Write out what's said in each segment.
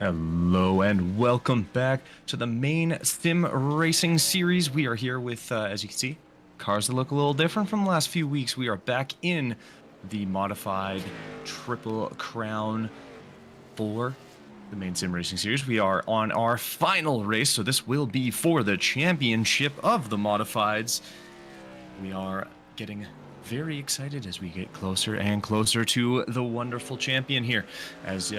Hello and welcome back to the Maine Sim Racing Series. We are here with, as you can see, cars that look a little different from the last few weeks. We are back in the modified Triple Crown for the Maine Sim Racing Series. We are on our final race, so this will be for the championship of the modifieds. We are getting very excited as we get closer and closer to the wonderful champion here. As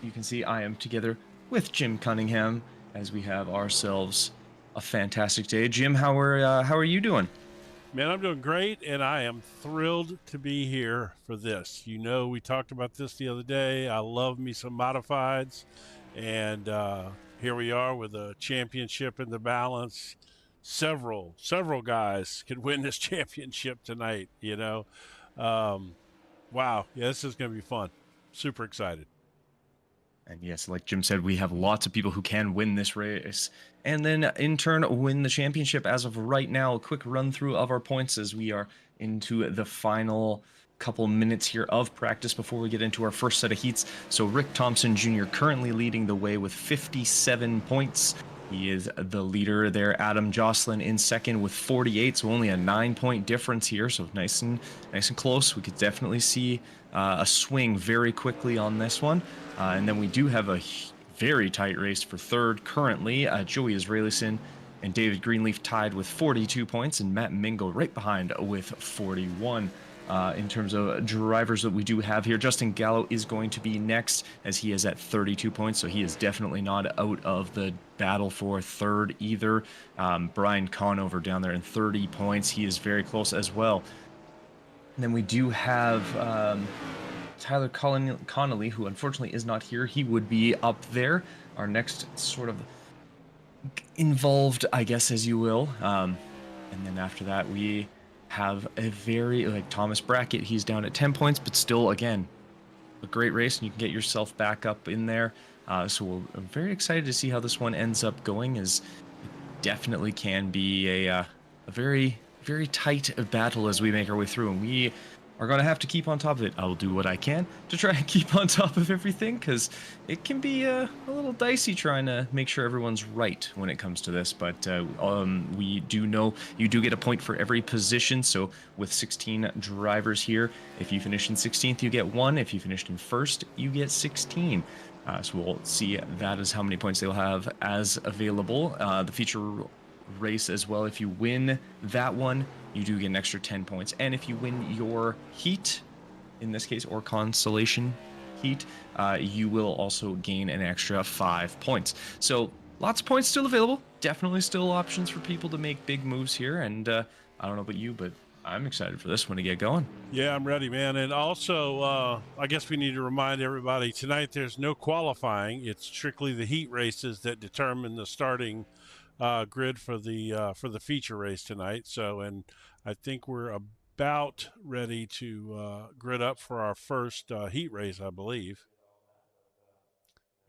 you can see, I am together with Jim Cunningham as we have ourselves a fantastic day. Jim, how are you doing? Man, I'm doing great, and I am thrilled to be here for this. You know, we talked about this the other day. I love me some modifieds, and here we are with a championship in the balance. Several guys could win this championship tonight. Wow, yeah, this is going to be fun. Super excited. And yes, like Jim said, we have lots of people who can win this race and then in turn win the championship. As of right now, a quick run through of our points as we are into the final couple minutes here of practice before we get into our first set of heats. So Rick Thompson Jr. currently leading the way with 57 points. He is the leader there. Adam Jocelyn in second with 48, so only a 9-point difference here. So nice and close. We could definitely see a swing very quickly on this one. And then we do have a very tight race for third currently. Joey Israelison and David Greenleaf tied with 42 points, and Matt Mingo right behind with 41. In terms of drivers that we do have here, Justin Gallo is going to be next as he is at 32 points, so he is definitely not out of the battle for third either. Brian Conover down there in 30 points. He is very close as well. And then we do have Tyler Connolly, who unfortunately is not here. He would be up there. Our next sort of involved, I guess, as you will. And then after that, we have a very, like Thomas Brackett, he's down at 10 points, but still, again, a great race, and you can get yourself back up in there. So we're very excited to see how this one ends up going, as it definitely can be a very, very tight battle as we make our way through, and we are going to have to keep on top of it. I will do what I can to try and keep on top of everything, because it can be a little dicey trying to make sure everyone's right when it comes to this. But we do know you do get a point for every position. So with 16 drivers here, if you finish in 16th, you get 1. If you finished in first, you get 16. So we'll see that is how many points they'll have as available. The feature race as well, if you win that one, you do get an extra 10 points. And if you win your heat, in this case, or consolation heat, you will also gain an extra 5 points. So lots of points still available. Definitely still options for people to make big moves here. And I don't know about you, but I'm excited for this one to get going. Yeah, I'm ready, man. And also, I guess we need to remind everybody tonight there's no qualifying. It's strictly the heat races that determine the starting grid for the feature race tonight. So, and I think we're about ready to grid up for our first heat race, I believe.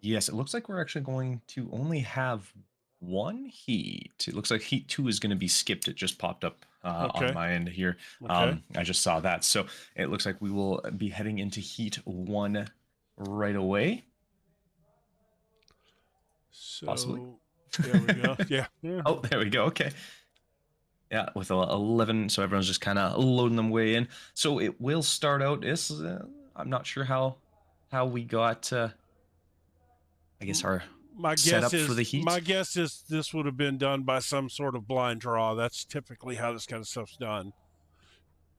Yes, it looks like we're actually going to only have one heat. It looks like heat 2 is going to be skipped. It just popped up on Okay. my end here. Okay. I just saw that. So it looks like we will be heading into heat 1 right away. Possibly. So there we go. Yeah. Yeah. Oh, there we go. Okay. Yeah, with 11, so everyone's just kind of loading them way in. So it will start out. This I'm not sure how we got. I guess our setup for the heat. My guess is this would have been done by some sort of blind draw. That's typically how this kind of stuff's done.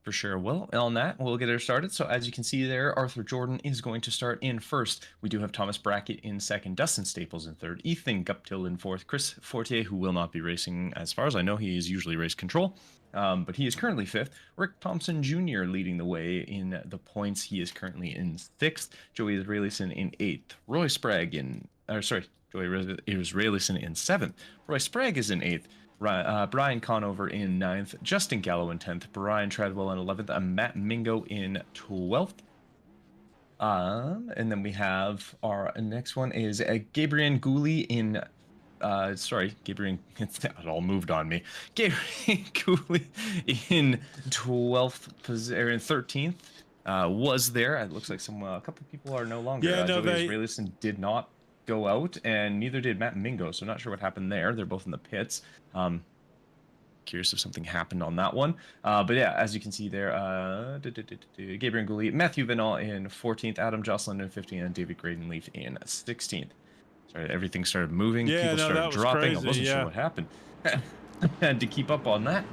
For sure. Well, on that, we'll get her started. So as you can see there, Arthur Jordan is going to start in first. We do have Thomas Brackett in second, Dustin Staples in third, Ethan Guptill in fourth, Chris Fortier, who will not be racing, as far as I know, he is usually race control, but he is currently fifth. Rick Thompson Jr. leading the way in the points. He is currently in sixth. Joey Israelison in eighth. Joey Israelison in seventh. Roy Sprague is in eighth. Brian Conover in 9th, Justin Gallo in 10th, Brian Treadwell in 11th, and Matt Mingo in 12th. And then we have our next one is Gabriel Gouli in Gabriel, it all moved on me. Gabriel Gouli in 12th position, or in 13th. Was there? It looks like a couple people are no longer. Yeah, no, Joey Israelison did not go out, and neither did Matt and Mingo, so not sure what happened there. They're both in the pits. Curious if something happened on that one. But yeah, as you can see there, Gabriel Nguli, Matthew Vinal in 14th, Adam Jocelyn in 15th, and David Graydon Leaf in 16th. Sorry, everything started moving. Yeah, People started that was dropping. crazy, I wasn't sure what happened. Had to keep up on that.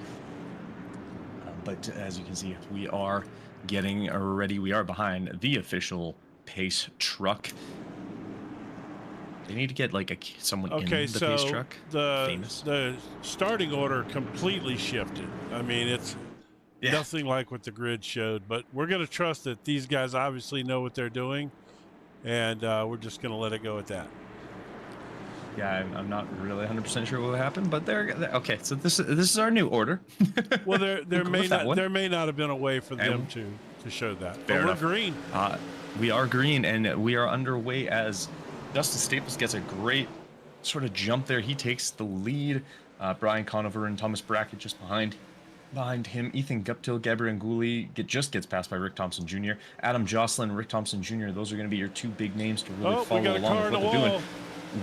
But as you can see, we are getting ready. We are behind the official pace truck. They need to get like someone in the pace truck. The starting order completely shifted. I mean, it's nothing like what the grid showed, but we're going to trust that these guys obviously know what they're doing, and we're just going to let it go at that. Yeah, I'm not really 100% sure what happened, but they're okay. So this is our new order. Well, there may not have been a way for them to show that. But we're green. We are green, and we are underway as Dustin Staples gets a great sort of jump there. He takes the lead. Brian Conover and Thomas Brackett just behind him. Ethan Guptill, Gabriel Nguli just gets passed by Rick Thompson Jr. Adam Jocelyn, Rick Thompson Jr. Those are going to be your two big names to really follow along with what they're doing.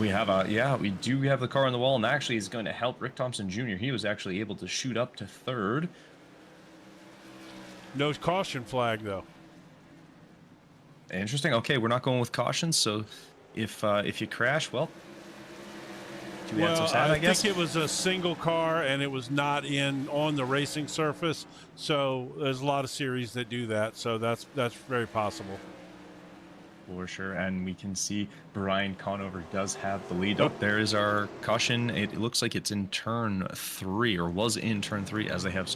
We have we do have the car on the wall, and actually is going to help Rick Thompson Jr. He was actually able to shoot up to third. No caution flag though. Interesting. Okay, we're not going with caution, so if you crash, well, I think it was a single car and it was not on the racing surface. So there's a lot of series that do that. So that's very possible. For sure, and we can see Brian Conover does have the lead. Oh, there is our caution. It looks like it's in turn 3, or was in turn 3, as they have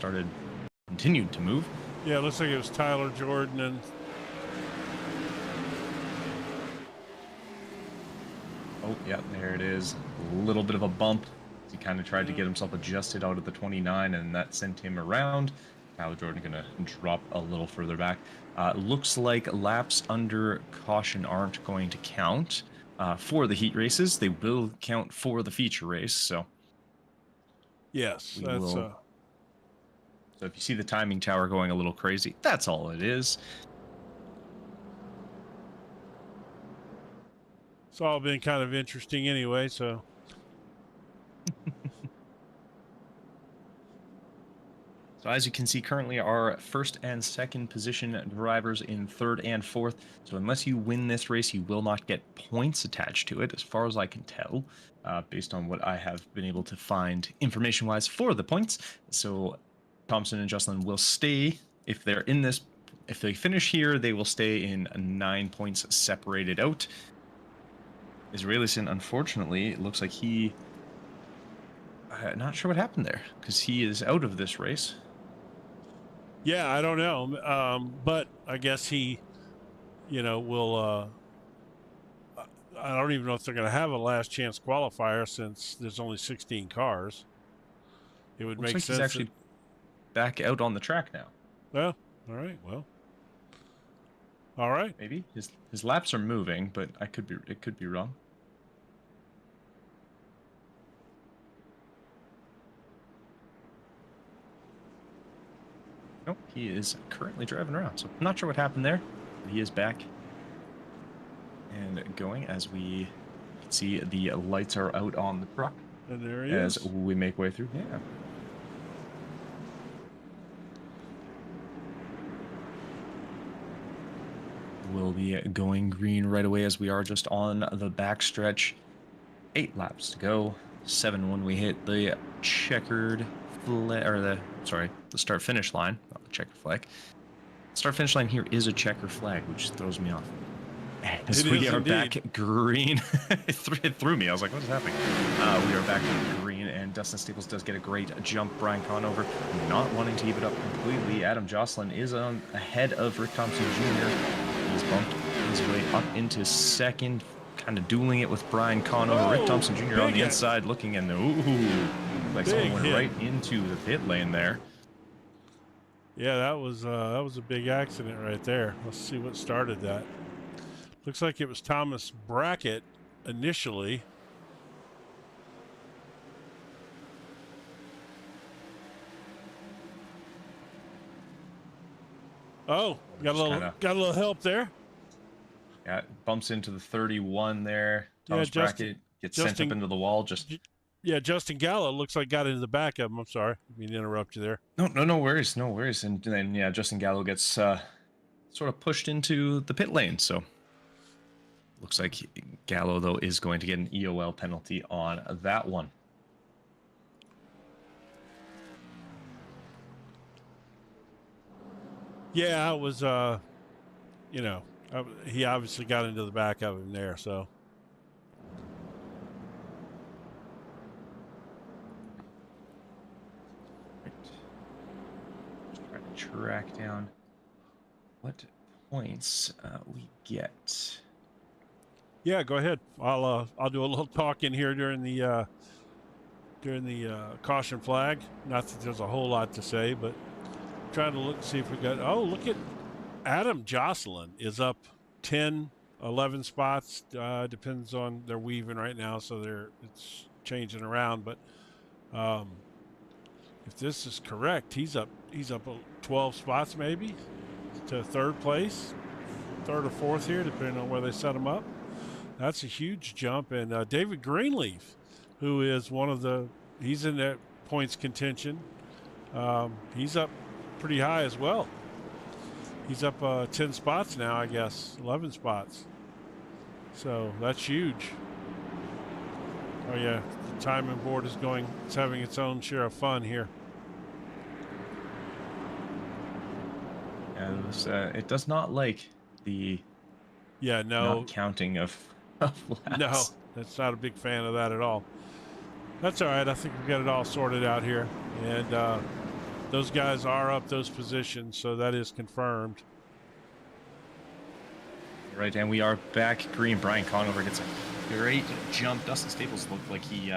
continued to move. Yeah, it looks like it was Tyler Jordan and. Oh, yeah, there it is. A little bit of a bump. He kind of tried to get himself adjusted out of the 29, and that sent him around. Tyler Jordan gonna drop a little further back. Looks like laps under caution aren't going to count for the heat races. They will count for the feature race. So yes, So if you see the timing tower going a little crazy, that's all it is. It's all been kind of interesting anyway. So. So as you can see, currently our first and second position drivers in third and fourth. So unless you win this race, you will not get points attached to it, as far as I can tell, based on what I have been able to find information-wise for the points. So Thompson and Jocelyn will stay, if they're in this, if they finish here, they will stay in 9 points separated out. Israelison, unfortunately, it looks like not sure what happened there, because he is out of this race. Yeah, I don't know, but I guess he, will. I don't even know if they're going to have a last chance qualifier since there's only 16 cars. It would make sense. He's actually back out on the track now. Well, all right. Well, all right. Maybe his laps are moving, but it could be wrong. Nope, he is currently driving around, so I'm not sure what happened there. But he is back and going. As we can see, the lights are out on the truck. And there he is. As we make way through. Yeah. We'll be going green right away, as we are just on the backstretch. 8 laps to go. 7 when we hit the checkered the start finish line, not the checker flag. Start finish line here is a checker flag, which throws me off. As we are back green, it threw me. I was like, what is happening? We are back green, and Dustin Staples does get a great jump. Brian Conover not wanting to keep it up completely. Adam Jocelyn is ahead of Rick Thompson Jr. He's bumped his way up into second, kind of dueling it with Brian Conover. Rick Thompson Jr. on the inside looking in. Like someone went right into the pit lane there. Yeah, that was a big accident right there. Let's see what started that. Looks like it was Thomas Brackett initially. Oh, got a little help there. Yeah, bumps into the 31 there. Yeah, Thomas Brackett gets sent up into the wall. Yeah, Justin Gallo looks like got into the back of him. I'm sorry, I mean to interrupt you there. No worries, no worries. And then yeah, Justin Gallo gets sort of pushed into the pit lane. So looks like Gallo though is going to get an EOL penalty on that one. Yeah, it was you know, he obviously got into the back of him there, so. Just try to track down what points we get. Yeah, go ahead. I'll do a little talking here during the caution flag. Not that there's a whole lot to say, but trying to look, see if we got. Oh, look at Adam Jocelyn is up 10, 11 spots. Depends on, they're weaving right now, so it's changing around. But if this is correct, he's up 12 spots maybe to third place, third or fourth here, depending on where they set him up. That's a huge jump. And David Greenleaf, who is he's in that points contention. He's up pretty high as well. He's up 10 spots now, I guess, 11 spots. So that's huge. Oh yeah, the timing board it's having its own share of fun here. It does not like the not counting of laps. No, that's not a big fan of that at all. That's all right. I think we got it all sorted out here. And those guys are up those positions, so that is confirmed. Right, and we are back green. Brian Conover gets a great jump. Dustin Staples looked like he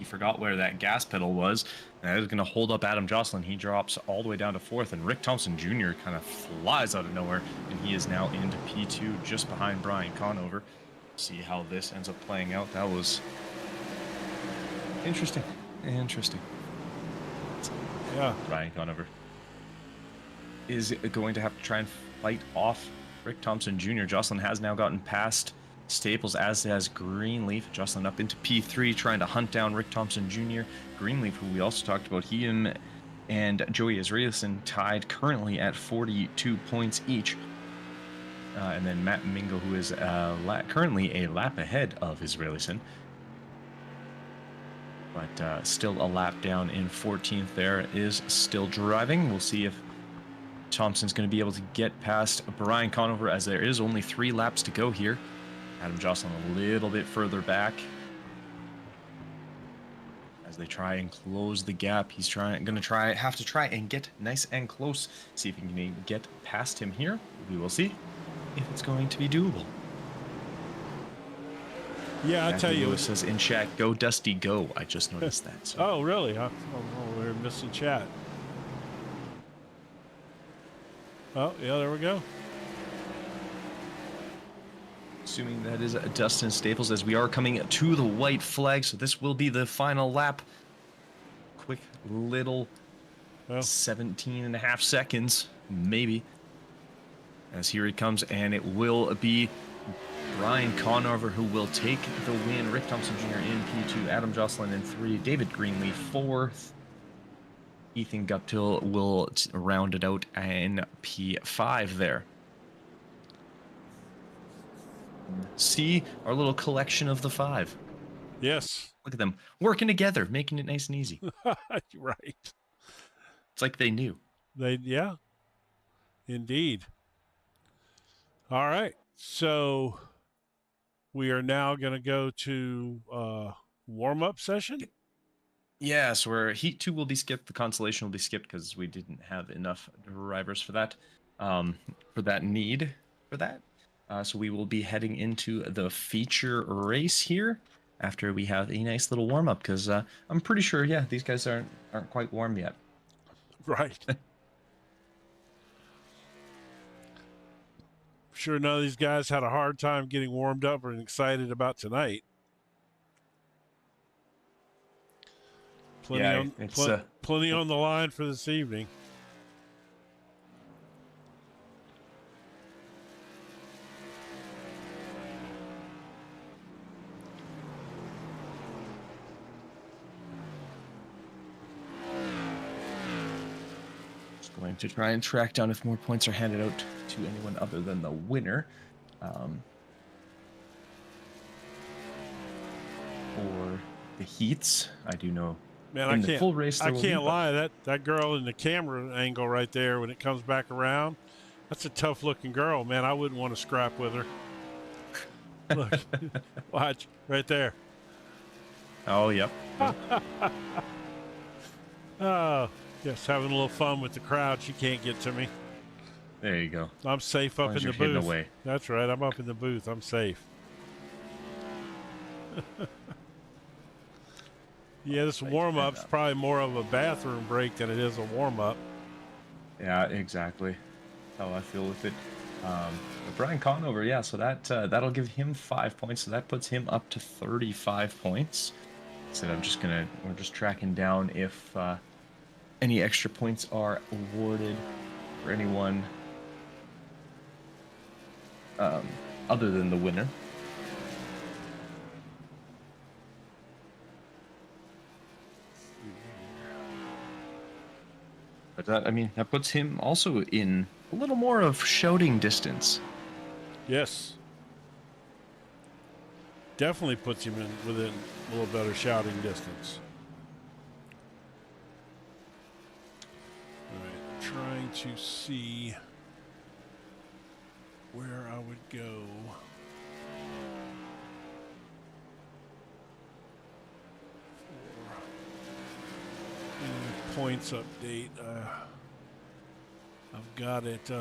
forgot where that gas pedal was. And that is going to hold up Adam Jocelyn. He drops all the way down to fourth, and Rick Thompson Jr. kind of flies out of nowhere, and he is now into P2 just behind Brian Conover. See how this ends up playing out. That was interesting. Yeah. Brian Conover is going to have to try and fight off Rick Thompson Jr. Jocelyn has now gotten past Staples, as has Greenleaf. Jocelyn up into P3, trying to hunt down Rick Thompson Jr. Greenleaf, who we also talked about, him and Joey Israelson tied currently at 42 points each. And then Matt Mingo, who is currently a lap ahead of Israelson, but still a lap down in 14th there, is still driving. We'll see if Thompson's going to be able to get past Brian Conover, as there is only 3 laps to go here. Adam Jocelyn a little bit further back as they try and close the gap. He's have to try and get nice and close. See if he can get past him here. We will see if it's going to be doable. Yeah, I tell you. Lewis says in chat, "Go Dusty, go." I just noticed that. So. Oh, really? Oh, we're missing chat. Oh, yeah, there we go. Assuming that is Dustin Staples, as we are coming to the white flag, so this will be the final lap. Quick little 17 and a half seconds, maybe. As here he comes, and it will be Brian Conover who will take the win. Rick Thompson Jr. in P2, Adam Jocelyn in 3, David Greenleaf 4th. Ethan Guptill will round it out in P5 there. See our little collection of the 5. Yes. Look at them working together, making it nice and easy. Right. It's like they knew. Yeah. Indeed. All right. So we are now going to go to warm-up session. Yeah, so where Heat 2 will be skipped, the Consolation will be skipped because we didn't have enough drivers for that, so we will be heading into the feature race here after we have a nice little warm-up, because I'm pretty sure, yeah, these guys aren't quite warm yet. Right. Sure, none of these guys had a hard time getting warmed up and excited about tonight. Plenty on the line for this evening. going to try and track down if more points are handed out to anyone other than the winner. For the heats, I do know. Man, in the full race, I can't lie. That girl in the camera angle right there, when it comes back around, that's a tough looking girl, man. I wouldn't want to scrap with her. Look, watch right there. Oh, yep. Oh, just having a little fun with the crowd. She can't get to me. There you go. I'm safe up in the booth. Away. That's right. I'm up in the booth. I'm safe. Yeah, this warm-up's probably more of a bathroom break than it is a warm-up. Yeah, exactly. That's how I feel with it. Brian Conover, yeah, so that'll give him 5 points, so that puts him up to 35 points. So we're just tracking down if any extra points are awarded for anyone other than the winner. But that puts him also in a little more of shouting distance. Yes. Definitely puts him within a little better shouting distance. All right, I'm trying to see where I would go. Points update. I've got it.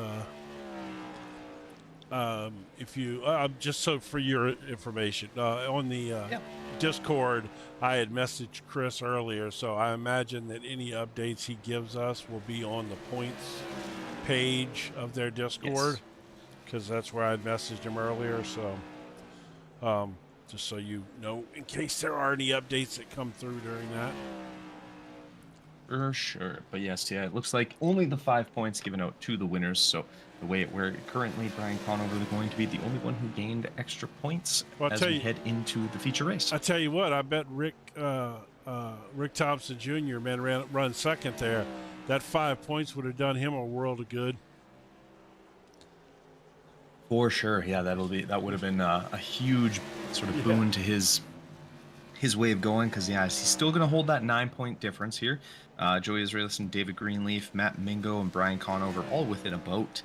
If you just so for your information, on the Discord, I had messaged Chris earlier, so I imagine that any updates he gives us will be on the points page of their Discord, because that's where I'd messaged him earlier. So, just so you know, in case there are any updates that come through during that. For sure. But yes, yeah, it looks like only the 5 points given out to the winners. So the way we're currently, Brian Conover is going to be the only one who gained extra points as we head into the feature race. I tell you what, I bet Rick Thompson Jr. run second there. That 5 points would have done him a world of good. For sure, yeah, that would have been a huge sort of boon to his way of going, because he's still going to hold that 9-point difference here. Joey Israelis, David Greenleaf, Matt Mingo, and Brian Conover all within about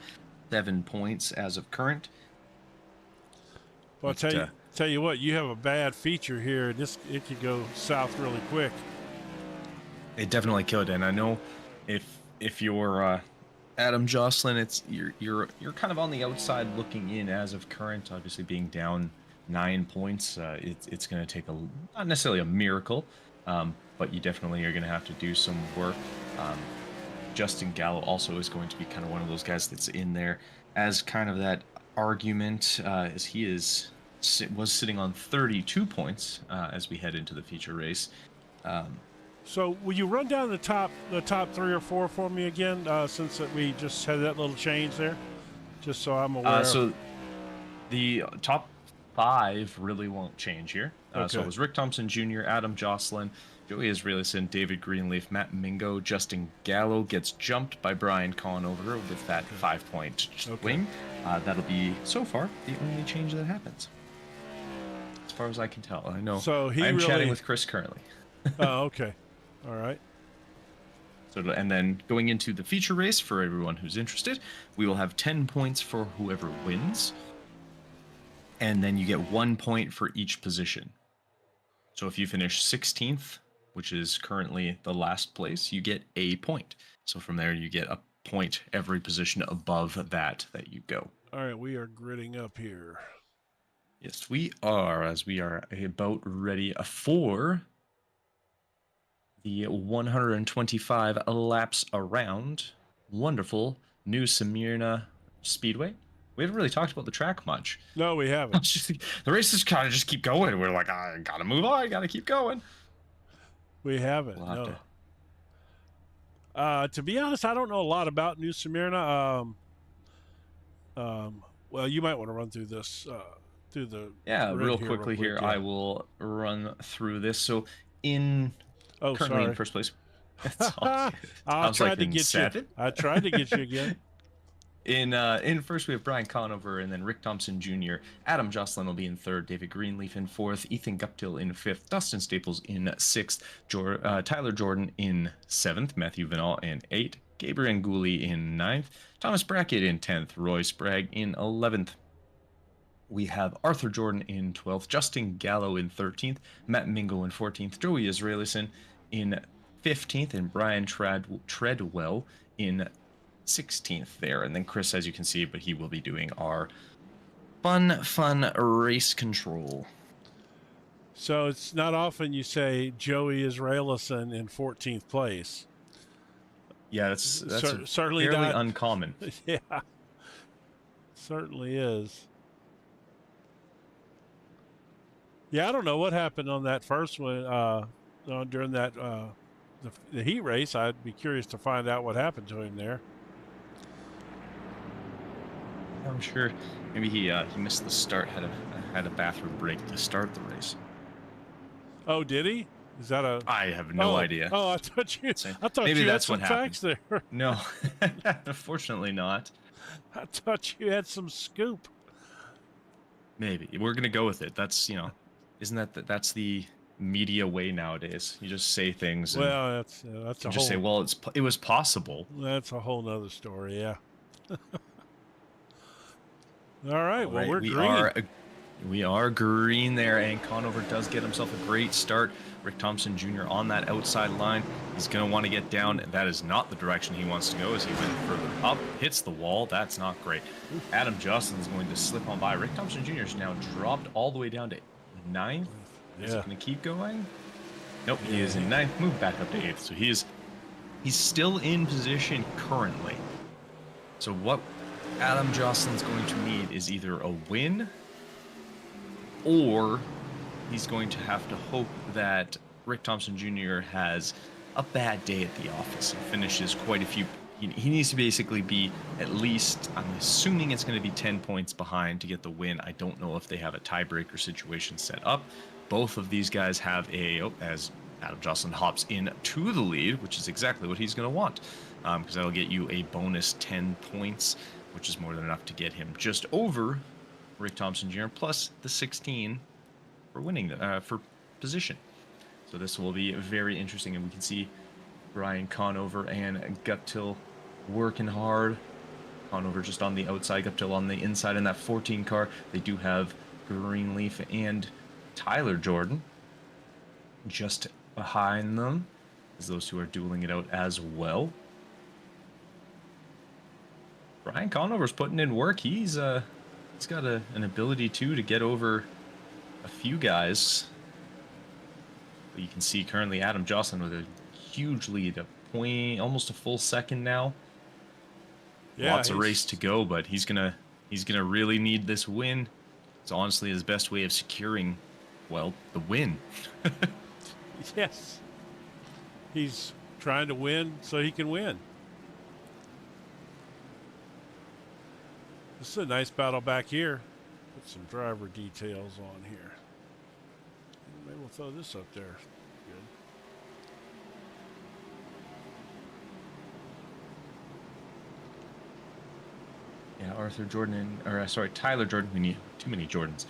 7 points as of current. Well, I'll tell you what, you have a bad feature here. It could go south really quick. It definitely could, and I know if you're Adam Jocelyn, you're kind of on the outside looking in as of current. Obviously, being down 9 points, it's going to take not necessarily a miracle, but you definitely are going to have to do some work. Justin Gallo also is going to be kind of one of those guys that's in there as kind of that argument, as he was sitting on 32 points as we head into the feature race. So will you run down the top 3 or 4 for me again, since we just had that little change there, just so I'm aware? So the top 5 really won't change here. So it was Rick Thompson Jr., Adam Jocelyn, Joey Israelison, David Greenleaf, Matt Mingo, Justin Gallo gets jumped by Brian Conover with that 5-point swing. That'll be, so far, the only change that happens, as far as I can tell. I know. So I'm chatting with Chris currently. Oh, okay. All right. So, and then going into the feature race, for everyone who's interested, we will have 10 points for whoever wins. And then you get 1 point for each position. So if you finish 16th, which is currently the last place, you get a point. So from there, you get a point every position above that you go. All right, we are gridding up here. Yes, we are, as we are about ready for the 125 laps around wonderful new Smynra Speedway. We haven't really talked about the track much. No, we haven't. The races kind of just keep going. We're like, I gotta move on. I gotta keep going. We haven't. No. To be honest, I don't know a lot about New Smynra. Well, you might want to run through this. Real quickly here. I will run through this. So currently in first place, It's all good. I Tom's tried like to in get seven. you. I tried to get you again. In first, we have Brian Conover, and then Rick Thompson Jr. Adam Jocelyn will be in third. David Greenleaf in fourth. Ethan Guptill in fifth. Dustin Staples in sixth. Tyler Jordan in seventh. Matthew Vinall in eighth. Gabriel Ngouli in ninth. Thomas Brackett in 10th. Roy Sprague in 11th. We have Arthur Jordan in 12th. Justin Gallo in 13th. Matt Mingo in 14th. Joey Israelison in 15th. And Brian Treadwell in 16th there. And then Chris, as you can see, but he will be doing our fun race control. So it's not often you say Joey Israelison in 14th place. Yeah, that's certainly fairly not uncommon. Yeah, certainly is. Yeah, I don't know what happened on that first one during that the heat race. I'd be curious to find out what happened to him there. I'm sure maybe he missed the start, had a bathroom break to start the race. Oh, did he? Is that a? I have no idea. Oh, I thought you. I thought maybe you that's had some what facts happened. there. No, unfortunately not. I thought you had some scoop. Maybe we're gonna go with it. That's isn't that's the media way nowadays? You just say things. And well, that's a whole. Just say, well, it was possible. That's a whole nother story. Yeah. All right. Well, we're green. We are green there, and Conover does get himself a great start. Rick Thompson Jr. on that outside line. He's going to want to get down. That is not the direction he wants to go as he went further up. Hits the wall. That's not great. Adam Jocelyn is going to slip on by. Rick Thompson Jr. is now dropped all the way down to 9th. Is he going to keep going? Nope, he is in 9th. Move back up to 8th. So he's still in position currently. So what Adam Jocelyn's going to need is either a win, or he's going to have to hope that Rick Thompson Jr. has a bad day at the office and finishes quite a few. He needs to basically be at least, I'm assuming it's going to be 10 points behind to get the win. I don't know if they have a tiebreaker situation set up. Both of these guys have as Adam Jocelyn hops in to the lead, which is exactly what he's going to want, because that'll get you a bonus 10 points, which is more than enough to get him just over Rick Thompson Jr. plus the 16 for winning for position. So this will be very interesting, and we can see Brian Conover and Guptill working hard. Conover just on the outside, Guptill on the inside in that 14 car. They do have Greenleaf and Tyler Jordan just behind them, as those two are dueling it out as well. Brian Conover's putting in work. He's got an ability to get over a few guys. But you can see currently Adam Jocelyn with a huge lead, almost a full second now. Yeah, lots of race to go, but he's gonna really need this win. It's honestly his best way of securing, well, the win. Yes, he's trying to win so he can win. This is a nice battle back here. Put some driver details on here. Maybe we'll throw this up there. Good. Yeah, Tyler Jordan. We need too many Jordans.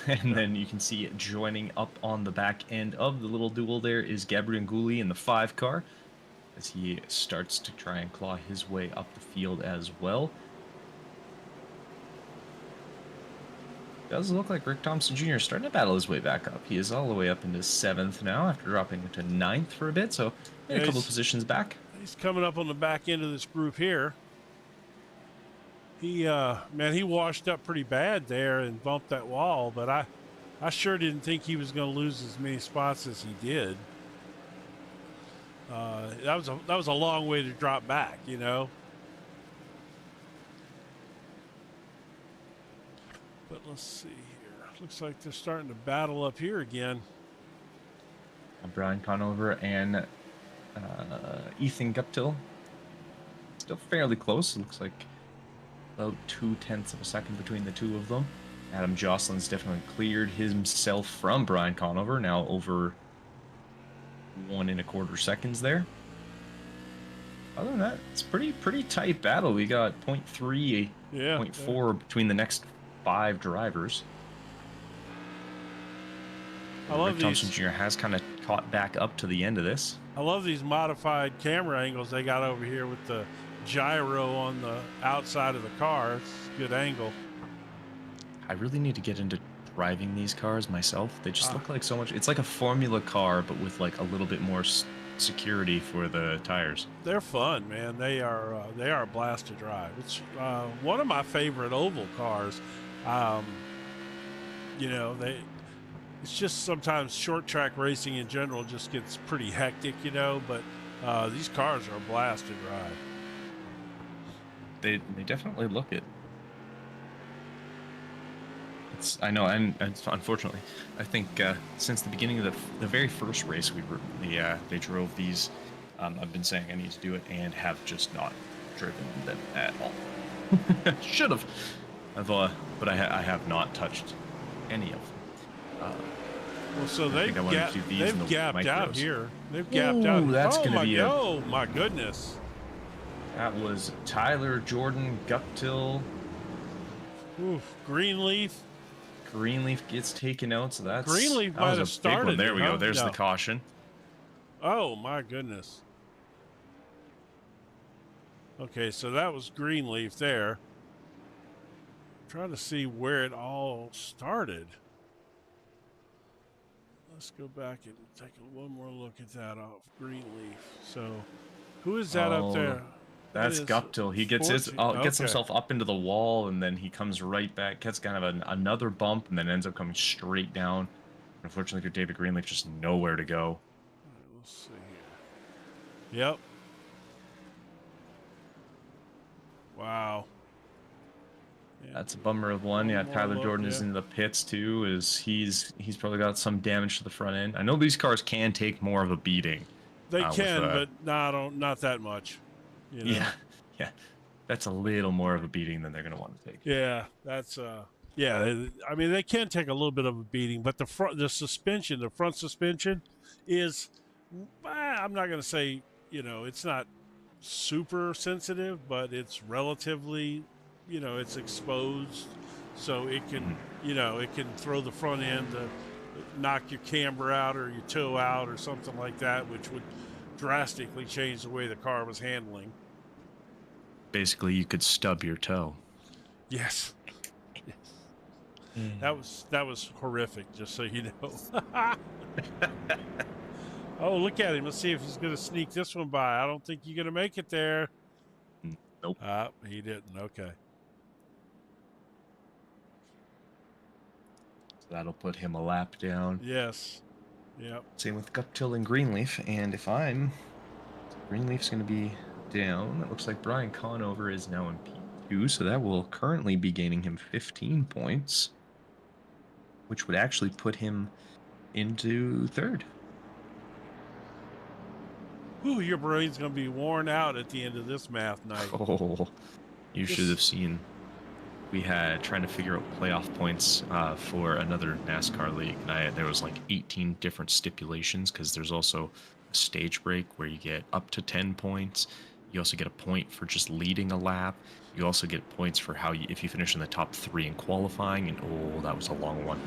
And then you can see joining up on the back end of the little duel there is Gabriel Ngouli in the 5 car, as he starts to try and claw his way up the field as well. Does look like Rick Thompson Jr. is starting to battle his way back up. He is all the way up into 7th now after dropping into 9th for a bit, so a couple positions back. He's coming up on the back end of this group here. He washed up pretty bad there and bumped that wall, but I sure didn't think he was going to lose as many spots as he did. That was a long way to drop back, you know. But let's see here. Looks like they're starting to battle up here again. Brian Conover and Ethan Guptill. Still fairly close. It looks like about 0.2 of a second between the two of them. Adam Jocelyn's definitely cleared himself from Brian Conover, now over 1 1/4 seconds there. other than that, it's pretty tight battle. We got 0.3, Yeah, 0.4 between the next 5 drivers. I love Rick Thompson these. Jr. has kind of caught back up to the end of this. I love these modified camera angles they got over here with the gyro on the outside of the car. It's a good angle. I really need to get into driving these cars myself. They just look like so much. It's like a Formula car, but with like a little bit more security for the tires. They're fun, man. They are a blast to drive. It's one of my favorite oval cars. You know, it's just sometimes short track racing in general just gets pretty hectic, you know, but these cars are a blast to drive. They definitely look it. I know, and unfortunately, I think since the beginning of the very first race they drove these, I've been saying I need to do it and have just not driven them at all. Should have, but I have not touched any of them. Well, so they've gapped out here. They've gapped out. That's gonna be oh my goodness. That was Tyler, Jordan, Guptill. Oof, Greenleaf. Greenleaf gets taken out, so that's Greenleaf might have started. There we go. There's the caution. Oh my goodness. Okay, so that was Greenleaf there. I'm trying to see where it all started. Let's go back and take one more look at that off Greenleaf. So, who is that up there? That's Guptill. He gets gets himself up into the wall, and then he comes right back, gets kind of another bump, and then ends up coming straight down. Unfortunately for David Greenleaf, just nowhere to go. All right, let's see here. Yep. Wow. Yeah. That's a bummer of one. Yeah, Tyler Jordan is in the pits too. He's probably got some damage to the front end. I know these cars can take more of a beating. They can, but not that much. You know? Yeah, that's a little more of a beating than they're going to want to take. Yeah, that's yeah. I mean, they can take a little bit of a beating, but the front suspension is, I'm not going to say, you know, it's not super sensitive, but it's relatively, you know, it's exposed, so it can, you know, it can throw the front end to knock your camber out or your toe out or something like that, which would drastically change the way the car was handling. Basically, you could stub your toe. Yes. That was horrific, just so you know. Oh, look at him. Let's see if he's going to sneak this one by. I don't think you're going to make it there. Nope. He didn't. Okay. So that'll put him a lap down. Yes. Yep. Same with Guptill and Greenleaf. And Greenleaf's going to be down. It looks like Brian Conover is now in P2, so that will currently be gaining him 15 points, which would actually put him into third. Ooh, your brain's going to be worn out at the end of this math night. Oh, you should have seen. We had trying to figure out playoff points for another NASCAR league. And there was like 18 different stipulations because there's also a stage break where you get up to 10 points. You also get a point for just leading a lap. You also get points for if you finish in the top 3 in qualifying. And that was a long one.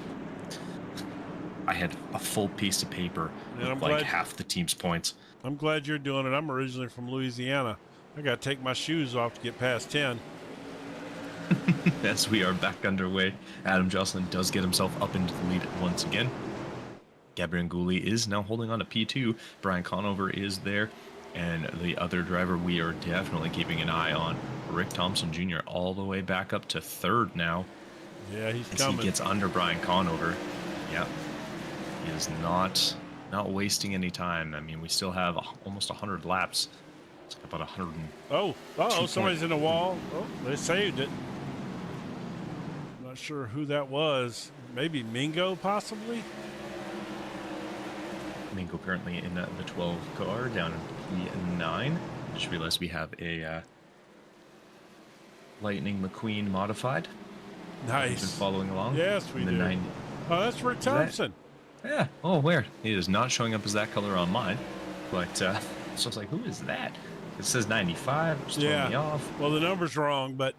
I had a full piece of paper with like half the team's points. I'm glad you're doing it. I'm originally from Louisiana. I got to take my shoes off to get past 10. As we are back underway, Adam Jocelyn does get himself up into the lead once again. Gabriel Gouli is now holding on to P2. Brian Conover is there. And the other driver we are definitely keeping an eye on, Rick Thompson Jr., all the way back up to third now. Yeah, he's coming. He gets under Brian Conover. Yeah. He is not wasting any time. I mean, we still have almost 100 laps. It's about 100. Oh, somebody's in the wall. Oh, they saved it. Not sure who that was. Maybe Mingo, possibly? Mingo currently in the 12 car, down in P9. Just realized we have a Lightning McQueen modified. Nice. Been following along. Yes, we do. Oh, that's Rick Thompson. Yeah. Oh, where? He is not showing up as that color on mine. But so I was like, who is that? It says 95. Just throwing me off. Well, the number's wrong, but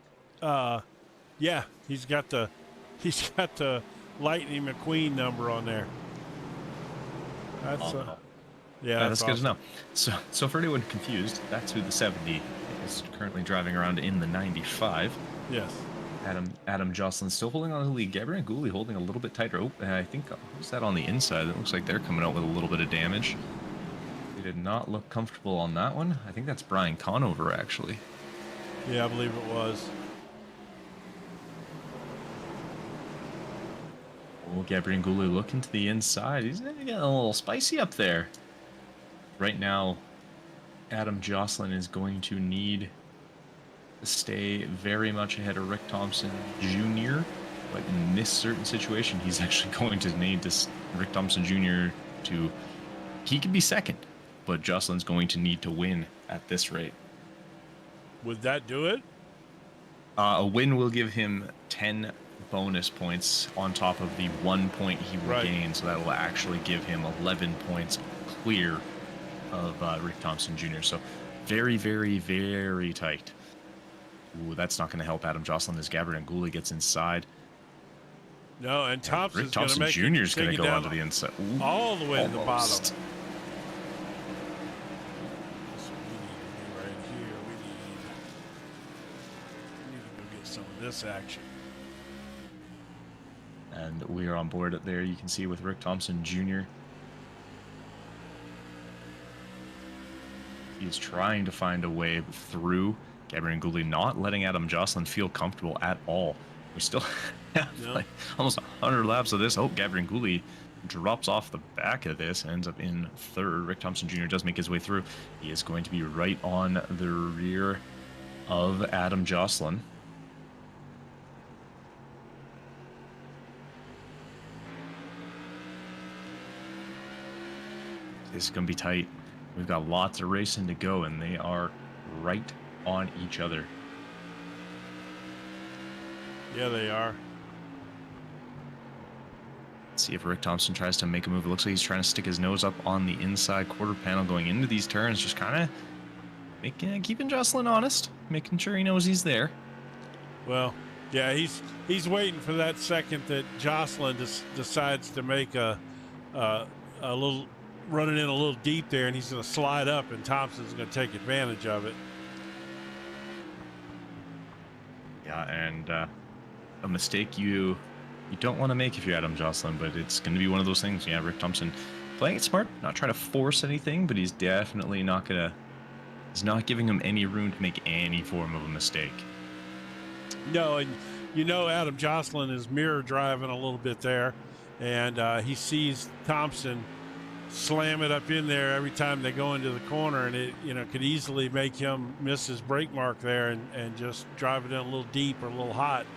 yeah, he's got the Lightning McQueen number on there. That's yeah, that's awesome. good to know. So for anyone confused, that's who the 70 is currently driving around in the 95. Yes. Adam Jocelyn still holding on to the lead. Gabriel Gouli holding a little bit tighter. Oh, I think who's that on the inside? It looks like they're coming out with a little bit of damage. They did not look comfortable on that one. I think that's Brian Conover, actually. Yeah, I believe it was. Oh, Gabriel Gouli looking to the inside. He's getting a little spicy up there. Right now, Adam Jocelyn is going to need to stay very much ahead of Rick Thompson Jr. But in this certain situation, he's actually going to need Rick Thompson Jr. to... He could be second, but Jocelyn's going to need to win at this rate. Would that do it? A win will give him 10 bonus points on top of the 1 point he will gain, so that will actually give him 11 points clear of Rick Thompson Jr. So very, very, very tight. Ooh, that's not going to help Adam Jocelyn as Gabriel Gouli gets inside. No, and Rick Thompson Jr. is going to go onto the inside. Ooh, all the way almost. to the bottom. That's what we need to do right here. We need to go get some of this action. And we are on board up there. You can see with Rick Thompson Jr. He's trying to find a way through. Gabriel Gouli not letting Adam Jocelyn feel comfortable at all. We still have like almost 100 laps of this. Oh, Gabriel Gouli drops off the back of this, ends up in third. Rick Thompson Jr. does make his way through. He is going to be right on the rear of Adam Jocelyn. This is going to be tight. We've got lots of racing to go, and they are right on each other. Yeah, they are. Let's see if Rick Thompson tries to make a move. It looks like he's trying to stick his nose up on the inside quarter panel going into these turns, just kind of keeping Jocelyn honest, making sure he knows he's there. Well, yeah, he's waiting for that second that Jocelyn decides to make a little running in a little deep there, and he's going to slide up, and Thompson's going to take advantage of it. Yeah, and a mistake you don't want to make if you're Adam Jocelyn, but it's going to be one of those things. Yeah, Rick Thompson playing it smart, not trying to force anything, but he's definitely not going to... He's not giving him any room to make any form of a mistake. No, and you know Adam Jocelyn is mirror driving a little bit there, and he sees Thompson slam it up in there every time they go into the corner, and it could easily make him miss his brake mark there and just drive it in a little deep or a little hot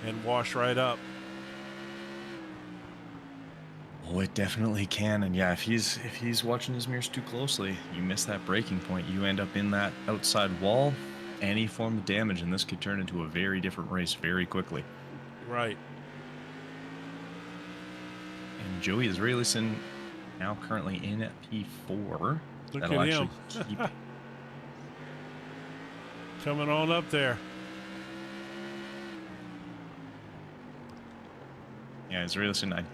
and wash right up. Oh, it definitely can. And yeah, if he's watching his mirrors too closely, you miss that braking point, you end up in that outside wall. Any form of damage, and this could turn into a very different race very quickly. Right. And Joey Israelson now currently in P4. Look That'll at him. keep... Coming on up there. Yeah, Israelson,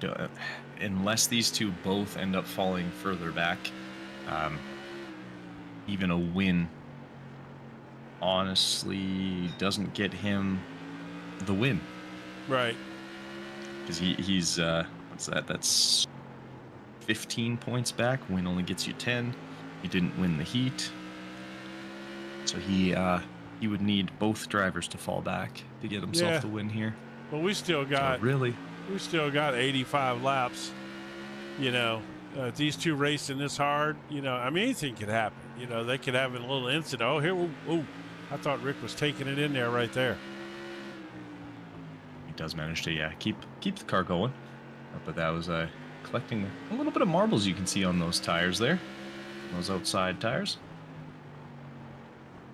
unless these two both end up falling further back, even a win honestly doesn't get him the win. Right. Because he's what's that? That's 15 points back. Win only gets you 10. He didn't win the heat, so he would need both drivers to fall back to get himself the win here. Well, we still got 85 laps. If these two racing this hard, I mean, anything could happen. They could have a little incident. Oh, here, I thought Rick was taking it in there right there. He does manage to, keep the car going. But that was collecting a little bit of marbles you can see on those tires there. Those outside tires.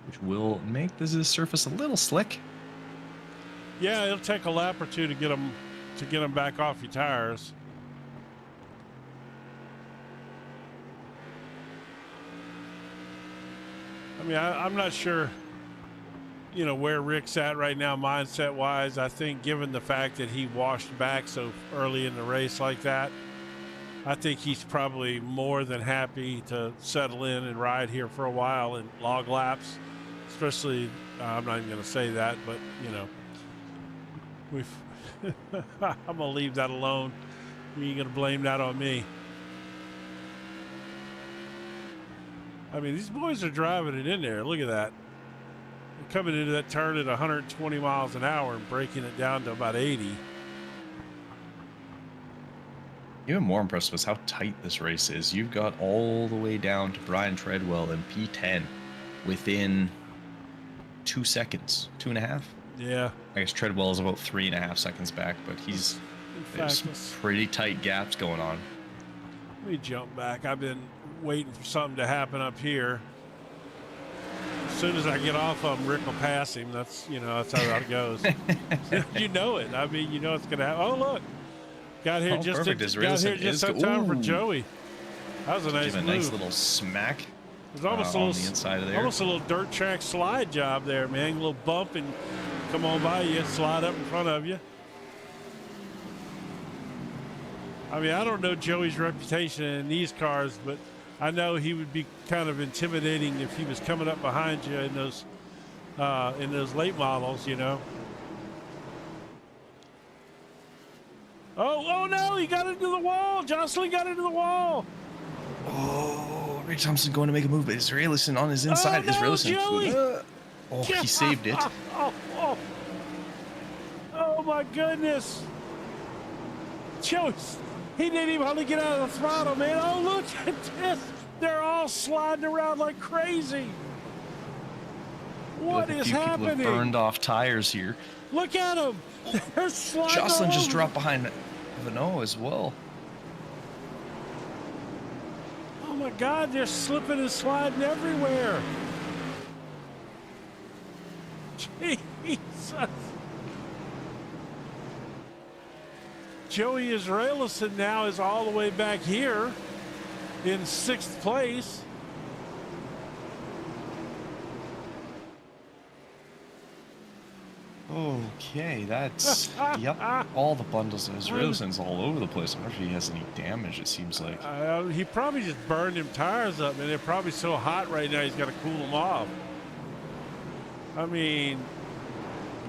Which will make this surface a little slick. Yeah, it'll take a lap or two to get them back off your tires. I mean, I'm not sure, you know, where Rick's at right now, mindset-wise. I think given the fact that he washed back so early in the race like that, I think he's probably more than happy to settle in and ride here for a while and log laps, especially, I'm not even going to say that, but, you know, I'm going to leave that alone. You ain't going to blame that on me. I mean, these boys are driving it in there. Look at that. They're coming into that turn at 120 miles an hour and breaking it down to about 80. Even more impressive is how tight this race is. You've got all the way down to Brian Treadwell in P10 within 2 seconds, 2.5. Yeah. I guess Treadwell is about 3.5 seconds back, but there's some pretty tight gaps going on. Let me jump back. I've been waiting for something to happen up here. As soon as I get off of him, Rick will pass him. That's, you know, that's how that goes. You know it. I mean, you know it's going to happen. Oh, look. Got here just in time for Joey. That was a nice move. Nice little smack. It was almost on the inside of there. Almost a little dirt track slide job there, man. A little bump and come on by you, slide up in front of you. I mean, I don't know Joey's reputation in these cars, but I know he would be kind of intimidating if he was coming up behind you in those late models, you know. Oh no, he got into the wall. Jocelyn got into the wall. Oh, Rick Thompson going to make a move, but Israelison on his inside. Oh, no, Israelison. He saved it. Oh my goodness. Joey, he didn't even hardly get out of the throttle, man. Oh, look at this. They're all sliding around like crazy. What is happening? People have burned off tires here. Look at them. They're sliding. Jocelyn just dropped behind Vano as well. Oh my God, they're slipping and sliding everywhere. Jesus. Joey Israelison now is all the way back here in 6th place. Okay, that's yep. All the bundles of Israelison's all over the place. I wonder if he has any damage. It seems like he probably just burned them tires up, and they're probably so hot right now. He's got to cool them off. I mean,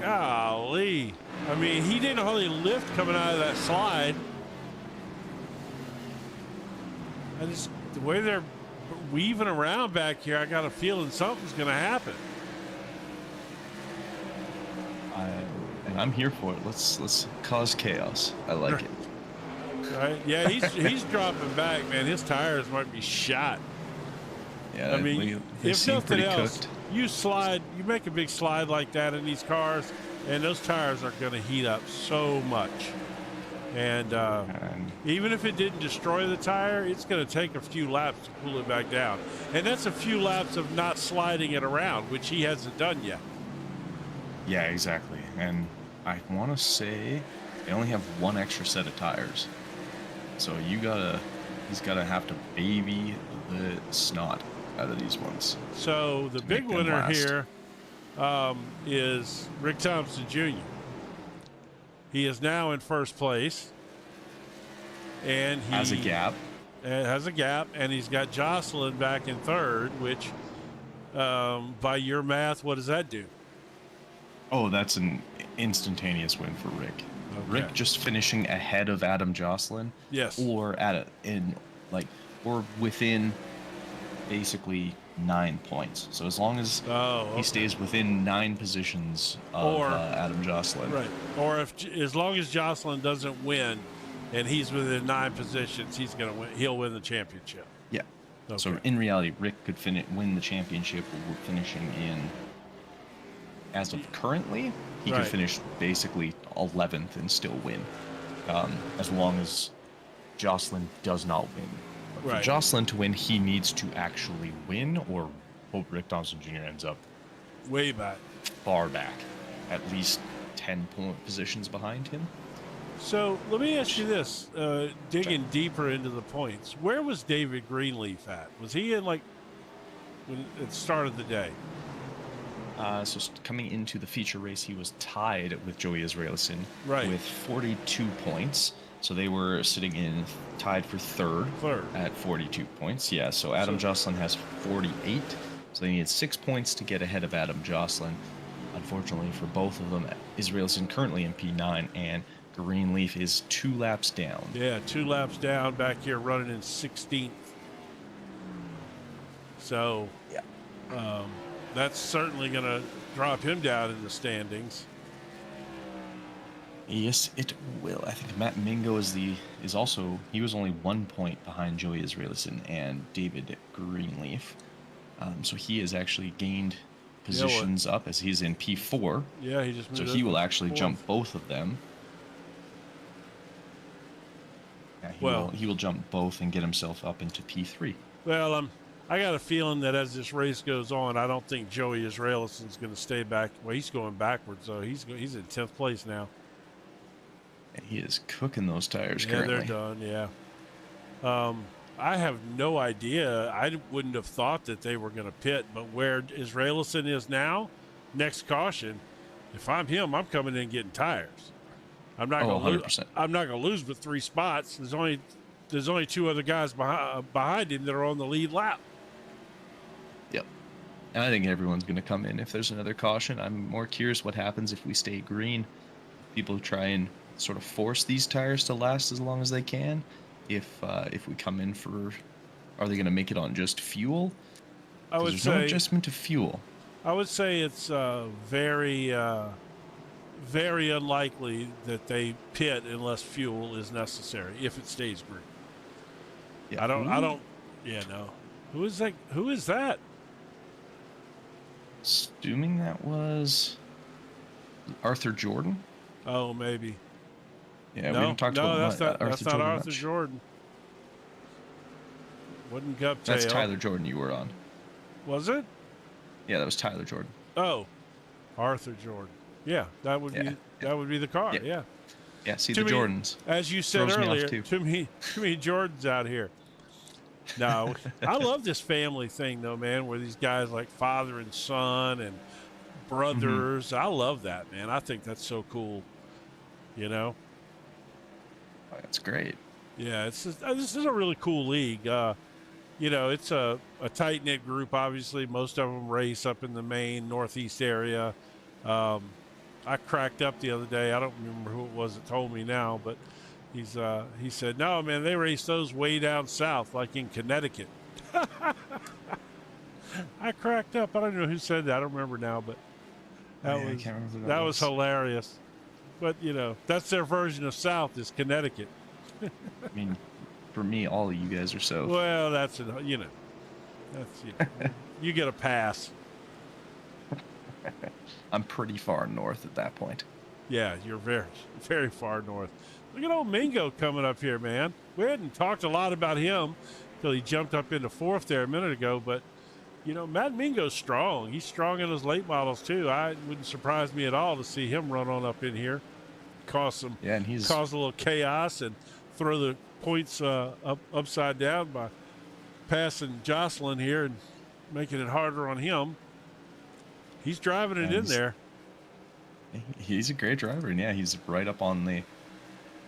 golly. I mean, he didn't hardly lift coming out of that slide. I just, the way they're weaving around back here, I got a feeling something's going to happen. And I'm here for it. Let's cause chaos. I like it. Right? Yeah, he's dropping back, man. His tires might be shot. Yeah, I mean, they if seem nothing pretty else, cooked. you make a big slide like that in these cars, and those tires are going to heat up so much. And even if it didn't destroy the tire, it's going to take a few laps to cool it back down. And that's a few laps of not sliding it around, which he hasn't done yet. Yeah, exactly. And I want to say they only have one extra set of tires. So he's gotta have to baby the snot out of these ones. So the big winner here is Rick Thompson Jr. He is now in 1st place. And he has a gap. Has a gap, and he's got Jocelyn back in 3rd, which by your math, what does that do? Oh, that's an instantaneous win for Rick. Okay. Rick just finishing ahead of Adam Jocelyn. Yes. Or or within basically 9 points. So as long as he stays within 9 positions of Adam Jocelyn. Right. Or as long as Jocelyn doesn't win and he's within 9 positions, he's going to win. He'll win the championship. Yeah. Okay. So in reality, Rick could win the championship finishing in, as of currently, he could finish basically 11th and still win, as long as Jocelyn does not win. But for Jocelyn to win, he needs to actually win, or hope Rick Thompson Jr. ends up way back, far back, at least 10 positions behind him. So let me ask you this, digging deeper into the points, where was David Greenleaf at? Was he in when it started the day? Coming into the feature race, he was tied with Joey Israelson Right. with 42 points. So they were sitting in tied for third at 42 points. Yeah, so Adam Jocelyn has 48. So they needed 6 points to get ahead of Adam Jocelyn. Unfortunately for both of them, Israelson currently in P9 and Greenleaf is 2 laps down. Yeah, 2 laps down back here running in 16th. So yeah, that's certainly going to drop him down in the standings. Yes, it will. I think Matt Mingo is also, he was only 1 point behind Joey Israelson and David Greenleaf. So he has actually gained positions up as he's in P4. Yeah, he just moved. So he will actually jump both of them. Yeah, he will jump both and get himself up into P3. Well, I got a feeling that as this race goes on, I don't think Joey Israelson's going to stay back. Well, he's going backwards, so he's in 10th place now. And he is cooking those tires currently. Yeah, they're done, yeah. I have no idea. I wouldn't have thought that they were going to pit, but where Israelson is now, next caution, if I'm him, I'm coming in and getting tires. I'm not going to lose. I'm not going to lose but 3 spots. There's only 2 other guys behind him that are on the lead lap. Yep. And I think everyone's going to come in if there's another caution. I'm more curious what happens if we stay green. People try and sort of force these tires to last as long as they can. If we come in for, are they going to make it on just fuel? I would say there's no adjustment to fuel. I would say it's very unlikely that they pit unless fuel is necessary if it stays green. Yeah. I don't. Yeah, no. Who is that? Assuming that was Arthur Jordan. Oh, maybe. Yeah, we haven't talked about that's not Arthur much. Jordan. Wouldn't Guptail. That's Tyler Jordan you were on. Was it? Yeah, that was Tyler Jordan. Oh, Arthur Jordan. Yeah, that would be the car. Yeah. Yeah, see the Jordans. As you said earlier, to me Jordan's out here. No, I love this family thing though, man, where these guys like father and son and brothers. I love that, man. I think that's so cool. You know? Oh, that's great. Yeah, this is a really cool league. You know, it's a tight-knit group, obviously. Most of them race up in the Maine, Northeast area. I cracked up the other day. I don't remember who it was that told me now, but he said, no, man, they race those way down south, like in Connecticut. I cracked up. I don't know who said that. I don't remember now, but that was hilarious. But, you know, that's their version of South is Connecticut. I mean, for me, all of you guys are so. Well, you get a pass. I'm pretty far north at that point. Yeah, you're very, very far north. Look at old Mingo coming up here, man. We hadn't talked a lot about him until he jumped up into 4th there a minute ago, but you know, Matt Mingo's strong. He's strong in his late models, too. It wouldn't surprise me at all to see him run on up in here, cause a little chaos and throw the points upside down by passing Jocelyn here and making it harder on him. He's driving it in there. He's a great driver, and yeah, he's right up on the,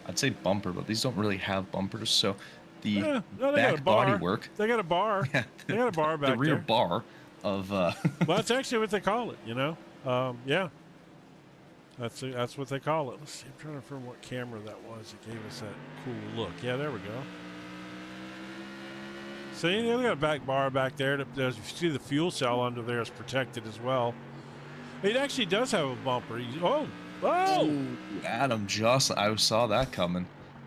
I'd say bumper, but these don't really have bumpers, so the back body work. They got a bar. Yeah, they got a bar back there. The rear bar of. Well, that's actually what they call it. You know, yeah. That's what they call it. Let's see. I'm trying to remember what camera that was that gave us that cool look. Yeah, there we go. See, they got a back bar back there. You see the fuel cell under there is protected as well. It actually does have a bumper. Oh! Adam Jocelyn. I saw that coming.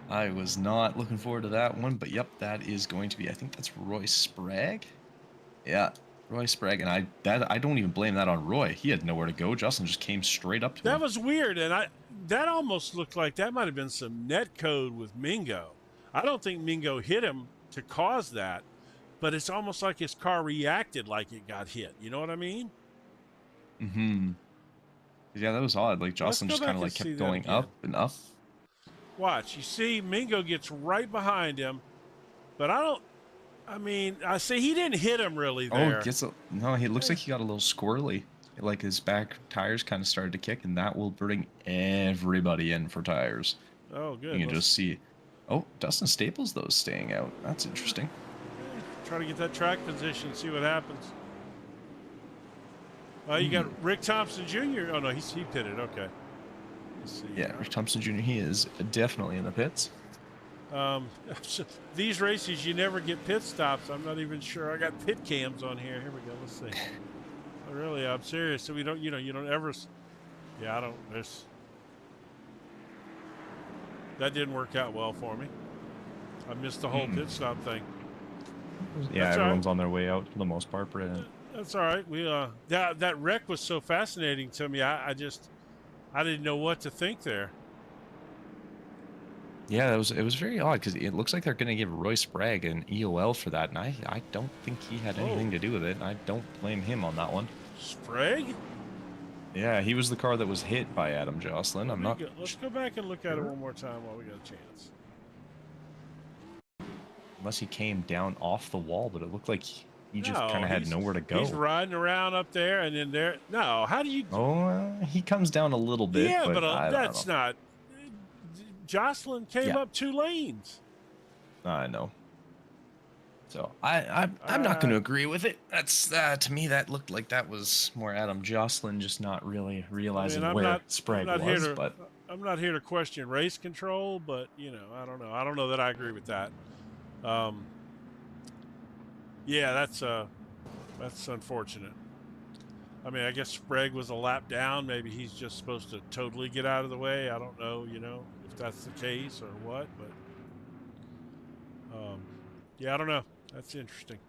I was not looking forward to that one, but yep, that is going to be, I think that's Roy Sprague. Yeah, Roy Sprague, and I don't even blame that on Roy. He had nowhere to go. Jocelyn just came straight up to him. That was weird, and that almost looked like that might have been some net code with Mingo. I don't think Mingo hit him to cause that, but it's almost like his car reacted like it got hit. You know what I mean? Mm-hmm. Yeah, that was odd. Like Jocelyn just kind of like kept going up and up. Watch, you see Mingo gets right behind him, but I I mean, I see he didn't hit him really Oh, there. no, he looks like he got a little squirrely. Like his back tires kind of started to kick, and that will bring everybody in for tires. Oh, good. You can just see. Oh, Dustin Staples, though, is staying out. That's interesting. Try to get that track position, see what happens. You got Rick Thompson Jr. Oh, no, he pitted. Okay. Let's see. Yeah, Rick Thompson Jr., he is definitely in the pits. These races, you never get pit stops. I'm not even sure. I got pit cams on here. Here we go. Let's see. Really, I'm serious. So we don't, you don't ever. Yeah, I don't. That didn't work out well for me. I missed the whole pit stop thing. Yeah, that's everyone's on their way out for the most part, Brent. That's all right. We that wreck was so fascinating to me. I didn't know what to think there. Yeah, it was very odd because it looks like they're going to give Roy Sprague an EOL for that, and I don't think he had anything to do with it. And I don't blame him on that one. Sprague? Yeah, he was the car that was hit by Adam Jocelyn. Let's go back and look at it one more time while we got a chance. Unless he came down off the wall, but it looked like he just kind of had nowhere to go. He's riding around up there, and then there. No, how do you? Oh, he comes down a little bit. Yeah, but that's not. Jocelyn came up 2 lanes. I know. So I'm not going to agree with it. That's to me that looked like that was more Adam Jocelyn just not really realizing where Sprague was. But I'm not here to question race control, but I don't know. I don't know that I agree with that. Yeah, that's unfortunate. I mean, I guess Sprague was a lap down. Maybe he's just supposed to totally get out of the way. I don't know, if that's the case or what. But yeah, I don't know. That's interesting.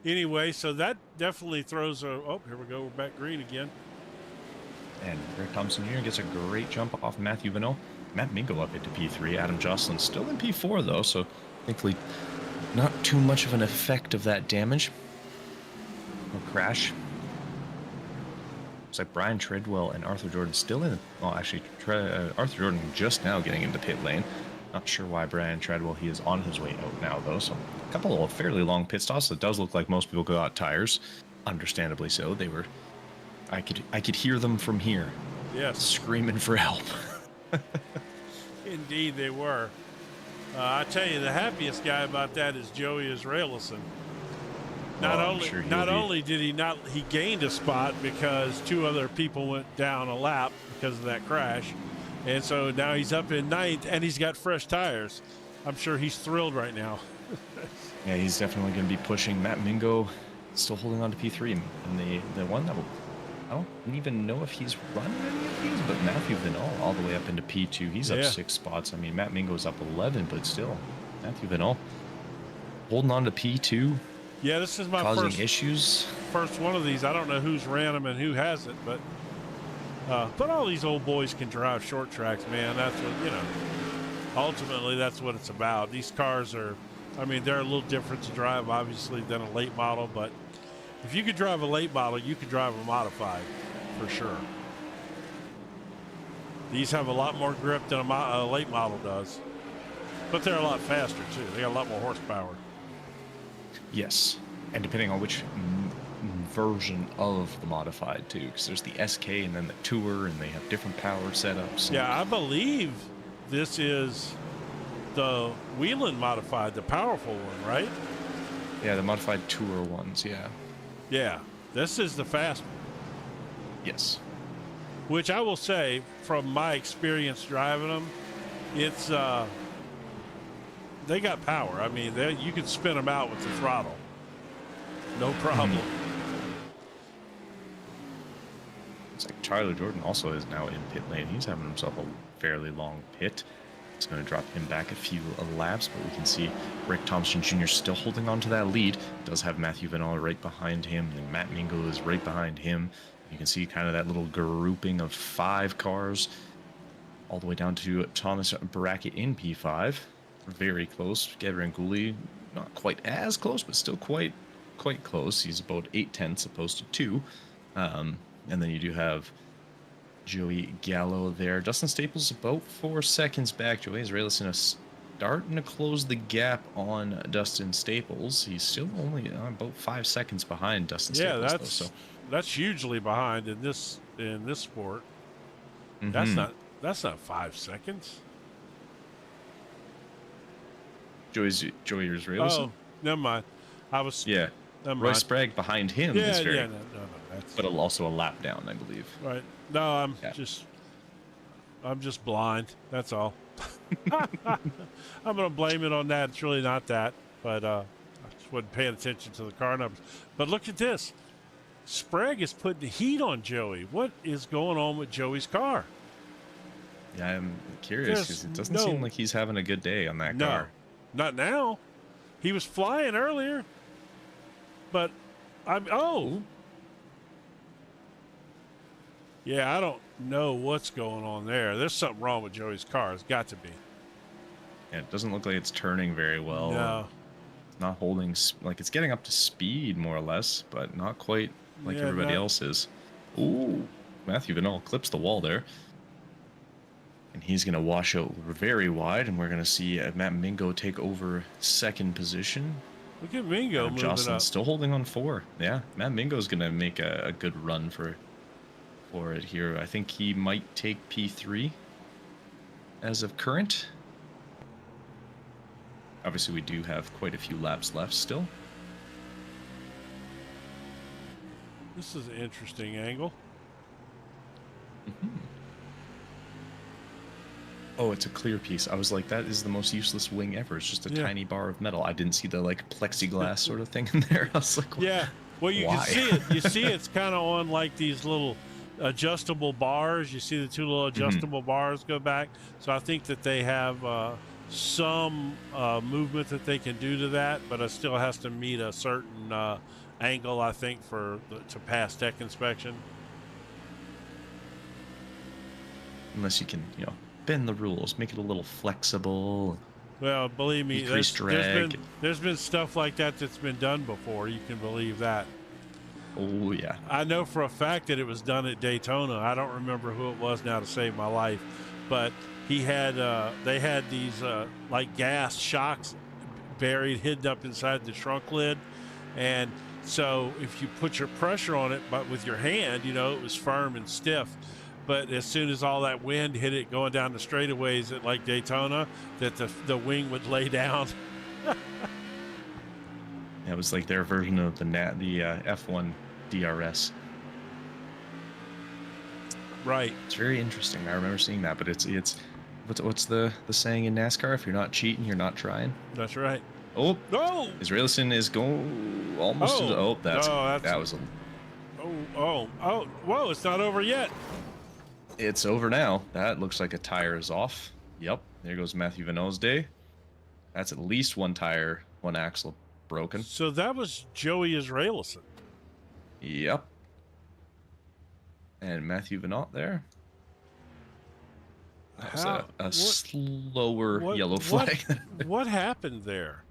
Anyway, so that definitely throws a. Oh, here we go. We're back green again. And Rick Thompson Jr. gets a great jump off Matthew Vanot. Matt Mingo up into P3. Adam Jocelyn still in P4, though, so thankfully not too much of an effect of that damage. No crash. Looks like Brian Treadwell and Arthur Jordan still in. Well, actually, Arthur Jordan just now getting into pit lane. Not sure why Brian Treadwell, he is on his way out now, though. So a couple of fairly long pit stops. It does look like most people got tires. Understandably so. They were... I could hear them from here. Yes. Screaming for help. Indeed, they were. I tell you, the happiest guy about that is Joey Israelison. Not only did he gained a spot because 2 other people went down a lap because of that crash, and so now he's up in 9th and he's got fresh tires. I'm sure he's thrilled right now. Yeah, he's definitely going to be pushing. Matt Mingo still holding on to P3, and the one that will. I don't even know if he's run any of these, but Matthew Vanot all the way up into P2. He's up 6 spots. I mean, Matt Mingo's up 11, but still, Matthew Vanot holding on to P2. Yeah, this is my first one of these. I don't know who's ran them and who hasn't, but all these old boys can drive short tracks, man. That's what, ultimately that's what it's about. These cars are, I mean, they're a little different to drive, obviously, than a late model, but if you could drive a late model, you could drive a modified, for sure. These have a lot more grip than a late model does. But they're a lot faster, too. They got a lot more horsepower. Yes. And depending on which version of the modified, too. Because there's the SK and then the Tour, and they have different power setups. Yeah, I believe this is the Whelen modified, the powerful one, right? Yeah, the modified Tour ones, yeah. Yeah, this is the fast one. Yes. Which I will say, from my experience driving them, it's they got power. I mean, you can spin them out with the throttle, no problem. It's like Tyler Jordan also is now in pit lane. He's having himself a fairly long pit. It's going to drop him back a few laps, but we can see Rick Thompson Jr. still holding on to that lead. Does have Matthew Vanot right behind him, and Matt Mingo is right behind him. You can see kind of that little grouping of 5 cars all the way down to Thomas Brackett in P5. Very close. Gavin Gooley, not quite as close, but still quite close. He's about 8/10 opposed to 2. And then you do have Joey Gallo there. Dustin Staples about 4 seconds back. Joey Israelis starting to close the gap on Dustin Staples. He's still only about 5 seconds behind Dustin Yeah, Staples, though. So, that's hugely behind in this sport. That's not 5 seconds. Joey Israelson. Oh, never mind. I was Yeah. never Roy mind. Sprague behind him Yeah, is very, no, that's but also a lap down, I believe. right. No, I'm Yeah. just blind. That's all. I'm gonna blame it on that. It's really not that, but I just wasn't paying attention to the car numbers. But look at this. Sprague is putting the heat on Joey. What is going on with Joey's car? Yeah, I'm curious because it doesn't seem like he's having a good day on that car. Not now. He was flying earlier, but yeah, I don't know what's going on there. There's something wrong with Joey's car. It's got to be. Yeah, it doesn't look like it's turning very well. No. It's not holding, like it's getting up to speed more or less, but not quite like everybody else is. Ooh, Matthew Vanol clips the wall there. And he's going to wash out very wide, and we're going to see Matt Mingo take over second position. Look at Mingo moving Jocelyn up. still holding on 4. Yeah, Matt Mingo's going to make a good run for it here. I think he might take P3 as of current. Obviously, we do have quite a few laps left still. This is an interesting angle. Oh, it's a clear piece. I was like, that is the most useless wing ever. It's just a tiny bar of metal. I didn't see the like plexiglass sort of thing in there. I was like, yeah. Well, you can see it. You see it's kind of on like these little adjustable bars. You see the 2 little adjustable bars go back. So I think that they have some movement that they can do to that, but it still has to meet a certain angle, I think, to pass tech inspection. Unless you can, bend the rules, make it a little flexible. Well, believe me, drag. there's been stuff like that that's been done before. You can believe that. Oh, yeah. I know for a fact that it was done at Daytona. I don't remember who it was now to save my life, but they had these like gas shocks buried, hidden up inside the trunk lid, and so if you put your pressure on it, but with your hand, it was firm and stiff. But as soon as all that wind hit it going down the straightaways at like Daytona, that the wing would lay down. It was like their version of the F1 DRS. Right. It's very interesting. I remember seeing that, but it's what's the saying in NASCAR? If you're not cheating, you're not trying. That's right. Oh no! Israelson is going almost. That was a. Whoa! It's not over yet. It's over now. That looks like a tire is off. Yep. There goes Matthew Vanol's day. That's at least one tire, one axle broken. So that was Joey Israelson. Yep. And Matthew Vanot there. That was a slower yellow flag. What happened there?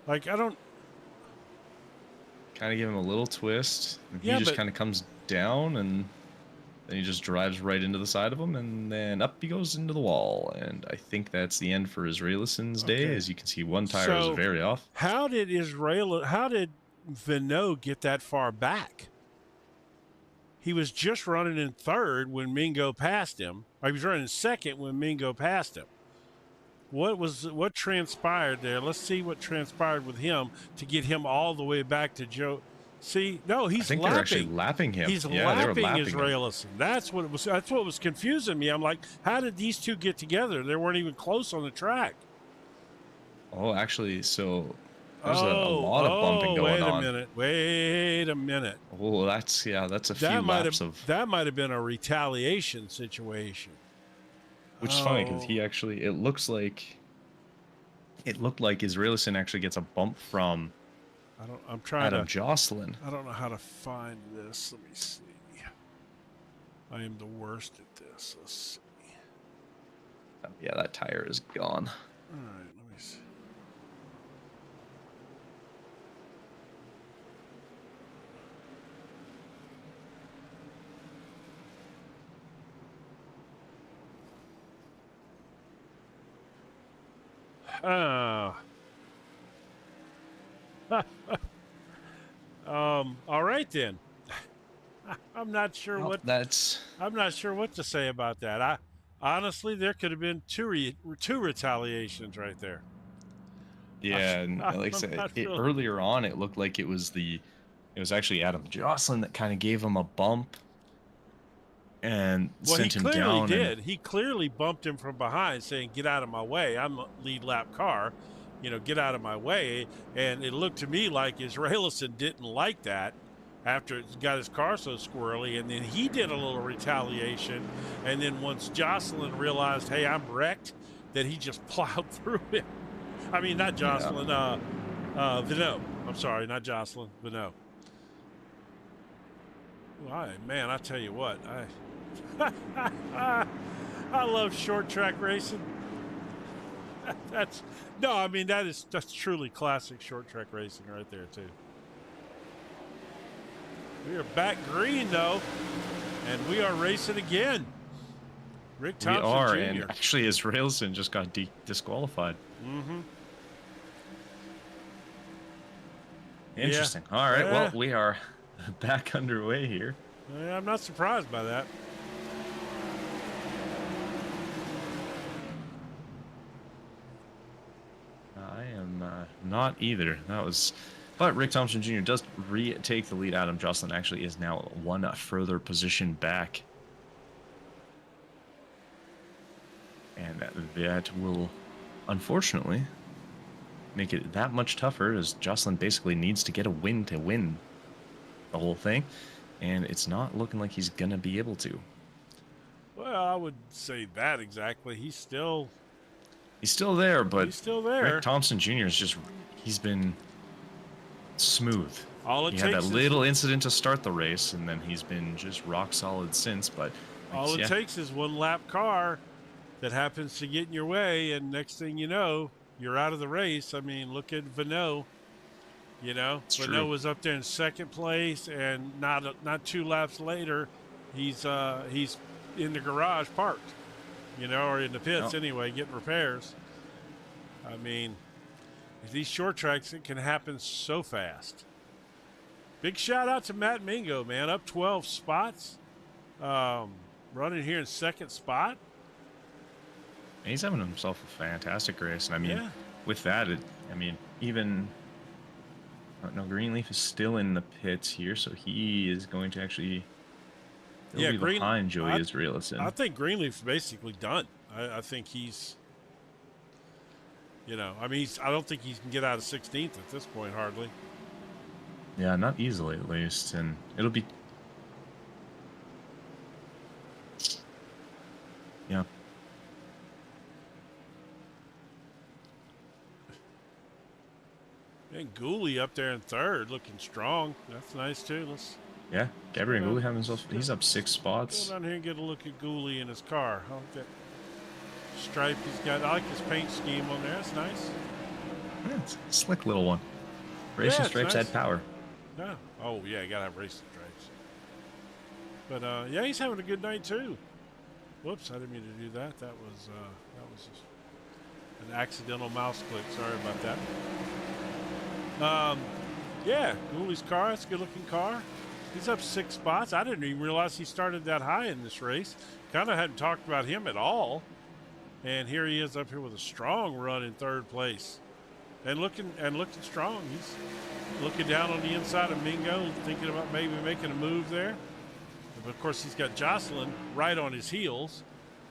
Like, I don't... Kind of give him a little twist. And he just kind of comes down, and then he just drives right into the side of him, and then up he goes into the wall. And I think that's the end for Israelson's day. As you can see, one tire is very off. How did Vanot get that far back? He was just running in third when Mingo passed him. He was running second when Mingo passed him. What transpired there? Let's see what transpired with him to get him all the way back to Joe. See, no, he's lapping. They're actually lapping him. He's lapping Israelson. That's what was confusing me. I'm like, how did these two get together? They weren't even close on the track. Oh, actually, so there's a lot of bumping going on. Wait a minute. Oh, that's a few laps of. That might have been a retaliation situation. Which is funny because it looked like Israelson actually gets a bump from Adam Jocelyn. I don't know how to find this. Let me see. I am the worst at this. Let's see. Yeah, that tire is gone. All right, let me see. All right then. I'm not sure Well, what that's I'm not sure what to say about that. I honestly, there could have been two retaliations right there. yeah, and like I I'm said, not really. earlier on it looked like it was actually Adam Jocelyn that kind of gave him a bump and Well, he sent him clearly down. And did. He clearly bumped him from behind, saying, "Get out of my way! I'm a lead lap car. Get out of my way." And it looked to me like Israelison didn't like that after it got his car so squirrely, and then he did a little retaliation. And then once Jocelyn realized, "Hey, I'm wrecked," that he just plowed through him. I mean, not Jocelyn, Vinot. I'm sorry, not Jocelyn, Vinot. Well, man, I tell you what, I love short track racing. That's truly classic short track racing right there too. We are back green though, and we are racing again. Rick Thompson we are, Jr. and actually Israelson just got disqualified. Mm-hmm. Interesting. Yeah. All right, well, we are back underway here. Yeah, I'm not surprised by that. I am not either. But Rick Thompson Jr. does retake the lead. Adam Jocelyn actually is now one further position back. And that will, unfortunately, make it that much tougher, as Jocelyn basically needs to get a win to win the whole thing. And it's not looking like he's going to be able to. Well, I would say that exactly. He's still there, but he's still there. Rick Thompson Jr. he's been smooth. He had that little incident to start the race, and then he's been just rock solid since. But all it takes is one lap car that happens to get in your way, and next thing you know, you're out of the race. I mean, look at Vinot. Vinot was up there in second place, and not 2 laps later, he's in the garage parked, or in the pits anyway, getting repairs. I mean, these short tracks, it can happen so fast. Big shout out to Matt Mingo, man, up 12 spots, running here in second spot. He's having himself a fantastic race, and I mean, with that, even. No, Greenleaf is still in the pits here, so he is going to actually be behind Joey Israelison. I think Greenleaf's basically done. I think he's, I don't think he can get out of 16th at this point, hardly. Yeah, not easily at least, and it'll be. Yeah. And Gooley up there in third, looking strong. That's nice too. Yeah, Gabriel Gooley having himself. He's up 6 spots. Go down here and get a look at Gooley in his car. I like that stripe he's got. I like his paint scheme on there. That's nice. Yeah, it's a slick little one. Racing stripes add power. Yeah. Oh yeah, you gotta have racing stripes. But he's having a good night too. Whoops, I didn't mean to do that. That was just an accidental mouse click. Sorry about that. Gooley's car, that's a good-looking car. He's up 6 spots. I didn't even realize he started that high in this race. Kind of hadn't talked about him at all. And here he is up here with a strong run in third place. And looking strong. He's looking down on the inside of Mingo, thinking about maybe making a move there. But of course, he's got Jocelyn right on his heels.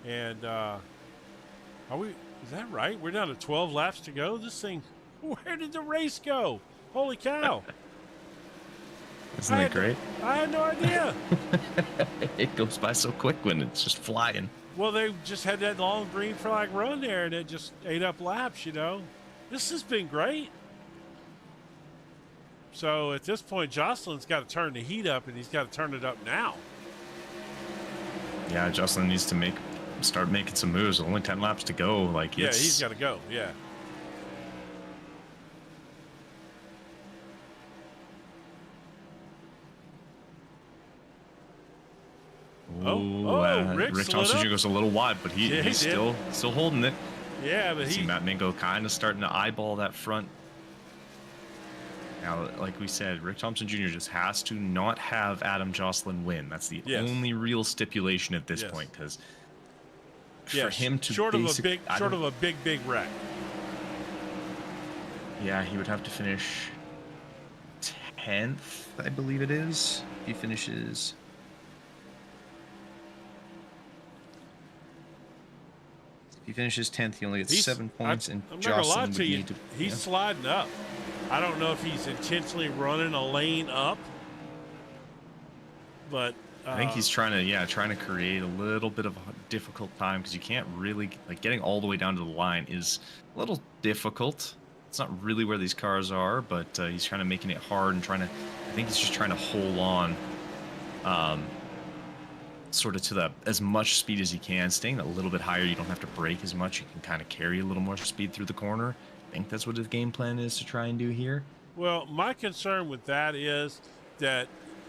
And is that right? We're down to 12 laps to go. This thing, where did the race go? Holy cow. Isn't that great? I had no idea. It goes by so quick when it's just flying. Well, they just had that long green flag run there, and it just ate up laps, This has been great. So at this point, Jocelyn's got to turn the heat up, and he's got to turn it up now. Yeah, Jocelyn needs to start making some moves. Only 10 laps to go. He's got to go. Yeah. Rick Thompson goes a little wide, but he's still holding it. Yeah, but see Matt Mingo kind of starting to eyeball that front. Now, like we said, Rick Thompson Jr. just has to not have Adam Jocelyn win. That's the only real stipulation at this point, because for him to short of a big wreck. Yeah, he would have to finish 10th, I believe it is. He finishes. If he finishes 10th, he only gets 7 points, and Jocelyn would need to. He's sliding up. I don't know if he's intentionally running a lane up, but I think he's trying to create a little bit of a difficult time, because you can't really, like, getting all the way down to the line is a little difficult. It's not really where these cars are, but he's trying to making it hard and I think he's just trying to hold on sort of to as much speed as he can, staying a little bit higher. You don't have to brake as much. You can kind of carry a little more speed through the corner. I think that's what his game plan is to try and do here. Well, my concern with that is that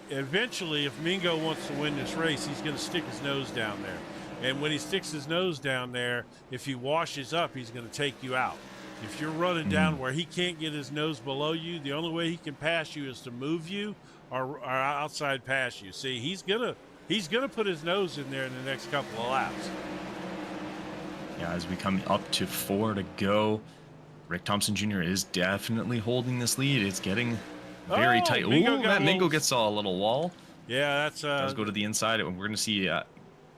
eventually, if Mingo wants to win this race, he's going to stick his nose down there. And when he sticks his nose down there, if he washes up, he's going to take you out. If you're running down where he can't get his nose below you, the only way he can pass you is to move you or outside pass you. See, he's gonna put his nose in there in the next couple of laps. Yeah, as we come up to 4 to go, Rick Thompson Jr. is definitely holding this lead. It's getting very tight. Matt Mingo gets a little wall. Yeah, that's does go to the inside. We're going to see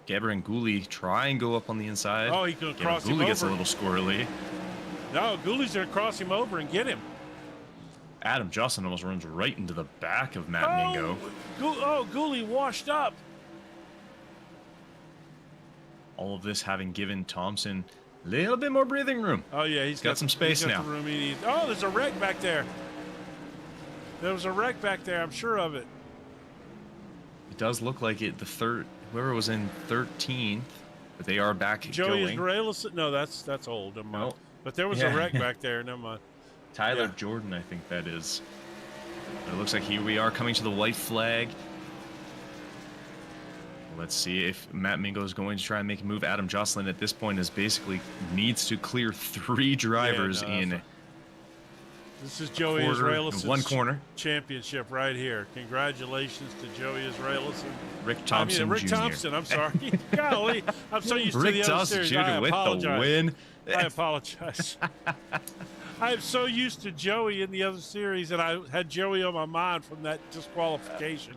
Gabriel Gouli try and go up on the inside. Oh, he can cross him over. Gouli gets a little squirrely. No, Gouli's going to cross him over and get him. Adam Jocelyn almost runs right into the back of Matt Mingo. Gouli washed up. All of this having given Thompson a little bit more breathing room. Oh, yeah, he's got some space now. The room he needs. Oh, there's a wreck back there. There was a wreck back there, I'm sure of it. It does look like it. Whoever was in 13th, but they are back Joey going. Israelis? No, that's old. Never mind. No. But there was a wreck back there. Never mind. Tyler Jordan, I think that is. It looks like here we are coming to the white flag. Let's see if Matt Mingo is going to try and make a move. Adam Jocelyn at this point needs to clear 3 drivers in. This is Joey Israelis' one corner championship right here. Congratulations to Joey Israelis. Rick Thompson Rick Jr. Thompson, I'm sorry. Golly, I'm so used to the other series. I apologize. The win. I apologize. I'm so used to Joey in the other series, and I had Joey on my mind from that disqualification.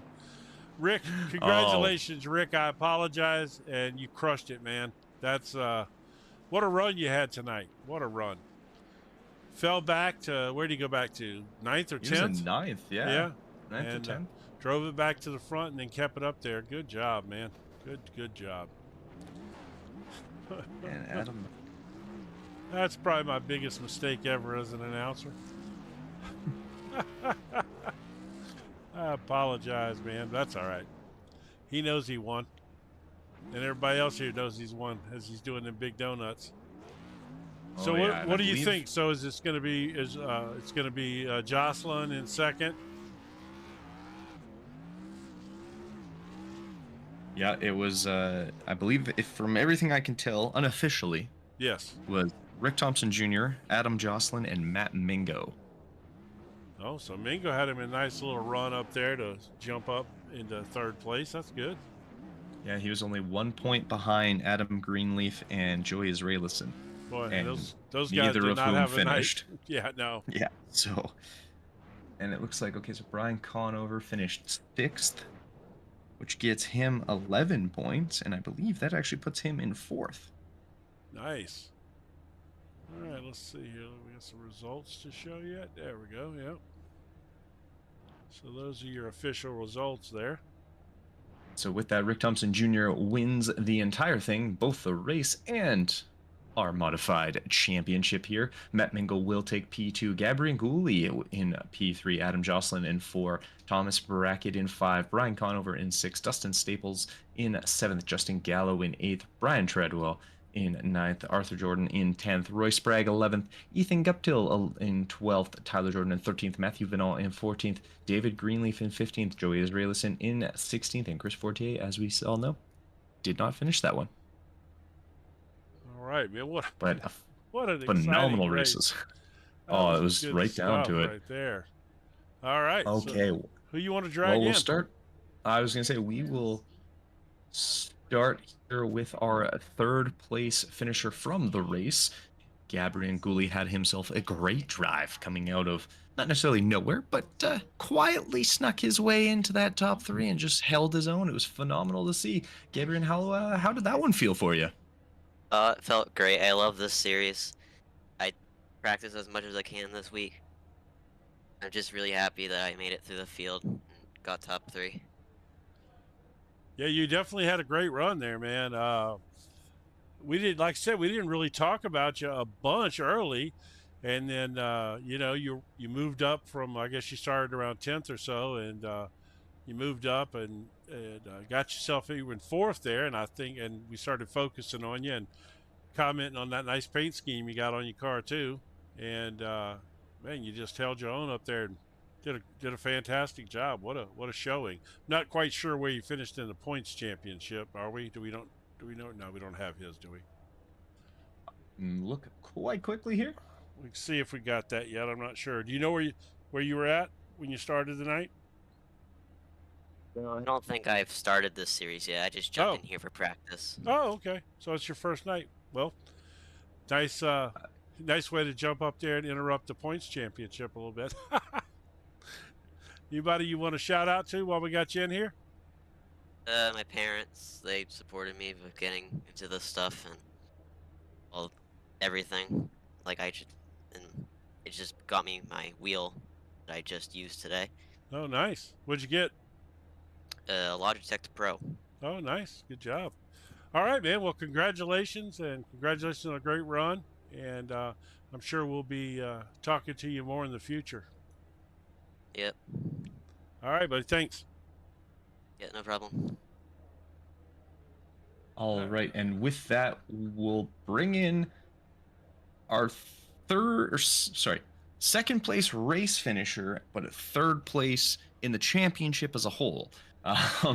Rick, congratulations, Rick. I apologize, and you crushed it, man. That's what a run you had tonight. What a run. Fell back to, where did he go back to? 9th or 10th? He was in 9th, yeah. Yeah. 9th or 10th. Drove it back to the front and then kept it up there. Good job, man. Good job. And Adam. That's probably my biggest mistake ever as an announcer. I apologize, man. That's all right. He knows he won. And everybody else here knows he's won as he's doing them big donuts. So what do you think? So is this going to be it's going to be Jocelyn in second? Yeah, it was I believe, if from everything I can tell unofficially, yes, was Rick Thompson Jr., Adam Jocelyn, and Matt Mingo. Oh, so Mingo had him a nice little run up there to jump up into 3rd place. That's good. Yeah, he was only 1 point behind Adam Greenleaf and Joey Israelison. Boy, and those guys did not have finished. Yeah, no. Yeah, so, and it looks like, okay, so Brian Conover finished 6th, which gets him 11 points, and I believe that actually puts him in 4th. Nice. All right, let's see here. We got some results to show yet. There we go. Yep. So those are your official results there. So with that, Rick Thompson Jr. wins the entire thing, both the race and our modified championship here. Matt Mingo will take P2, Gabriel Gouli in P3, Adam Jocelyn in 4, Thomas Brackett in 5, Brian Conover in 6, Dustin Staples in 7th, Justin Gallo in 8th, Brian Treadwell in 9th, Arthur Jordan in 10th, Roy Sprague 11th, Ethan Guptill in 12th, Tyler Jordan in 13th, Matthew Vinall in 14th, David Greenleaf in 15th, Joey Israelison in 16th, and Chris Fortier, as we all know, did not finish that one. All right, man. What What an exciting Phenomenal race. races. That Oh, was it was good right down stuff to it. right there. All right. Okay. So who you want to drag Well, we'll in? start. I was going to say we will start here with our third place finisher from the race. Gabriel Gouli had himself a great drive coming out of not necessarily nowhere, but quietly snuck his way into that top three and just held his own. It was phenomenal to see. Gabriel, how did that one feel for you? It felt great. I love this series. I practice as much as I can this week. I'm just really happy that I made it through the field and got top 3. Yeah, you definitely had a great run there, man. We did, like I said, we didn't really talk about you a bunch early, and then you moved up from, I guess you started around 10th or so, and you moved up and got yourself even 4th there, and we started focusing on you and commenting on that nice paint scheme you got on your car too, and man, you just held your own up there and did a fantastic job. What a showing. Not quite sure where you finished in the points championship, are we? Do we know? No, we don't have his, do we? Look quite quickly here. We can see if we got that yet. I'm not sure. Do you know where you were at when you started the night? No, I don't think I've started this series yet. I just jumped in here for practice. Oh, okay. So it's your first night. Well, nice way to jump up there and interrupt the points championship a little bit. Anybody you want to shout out to while we got you in here? My parents, they supported me with getting into this stuff and everything. And it just got me my wheel that I just used today. Oh, nice. What'd you get? Logitech Pro. Oh, nice. Good job. All right, man. Well, congratulations, and congratulations on a great run. And I'm sure we'll be talking to you more in the future. Yep. All right, buddy. Thanks. Yeah, no problem. All right, and with that, we'll bring in our second place race finisher, but a third place in the championship as a whole.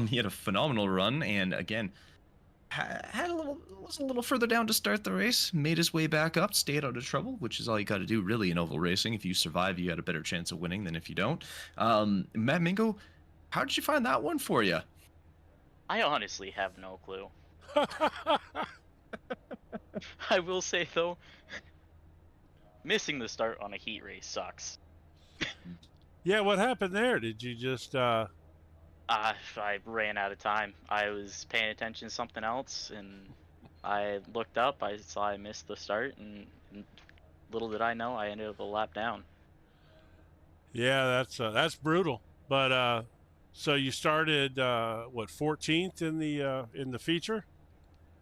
He had a phenomenal run, and again, was a little further down to start the race, made his way back up, stayed out of trouble, which is all you got to do really in oval racing. If you survive, you got a better chance of winning than if you don't. Matt Mingo, how did you find that one for you? I honestly have no clue. I will say though, missing the start on a heat race sucks. Yeah, what happened there? Did you just I ran out of time. I was paying attention to something else, and I looked up. I saw I missed the start, and little did I know, I ended up a lap down. Yeah, that's brutal. But so you started 14th in the feature?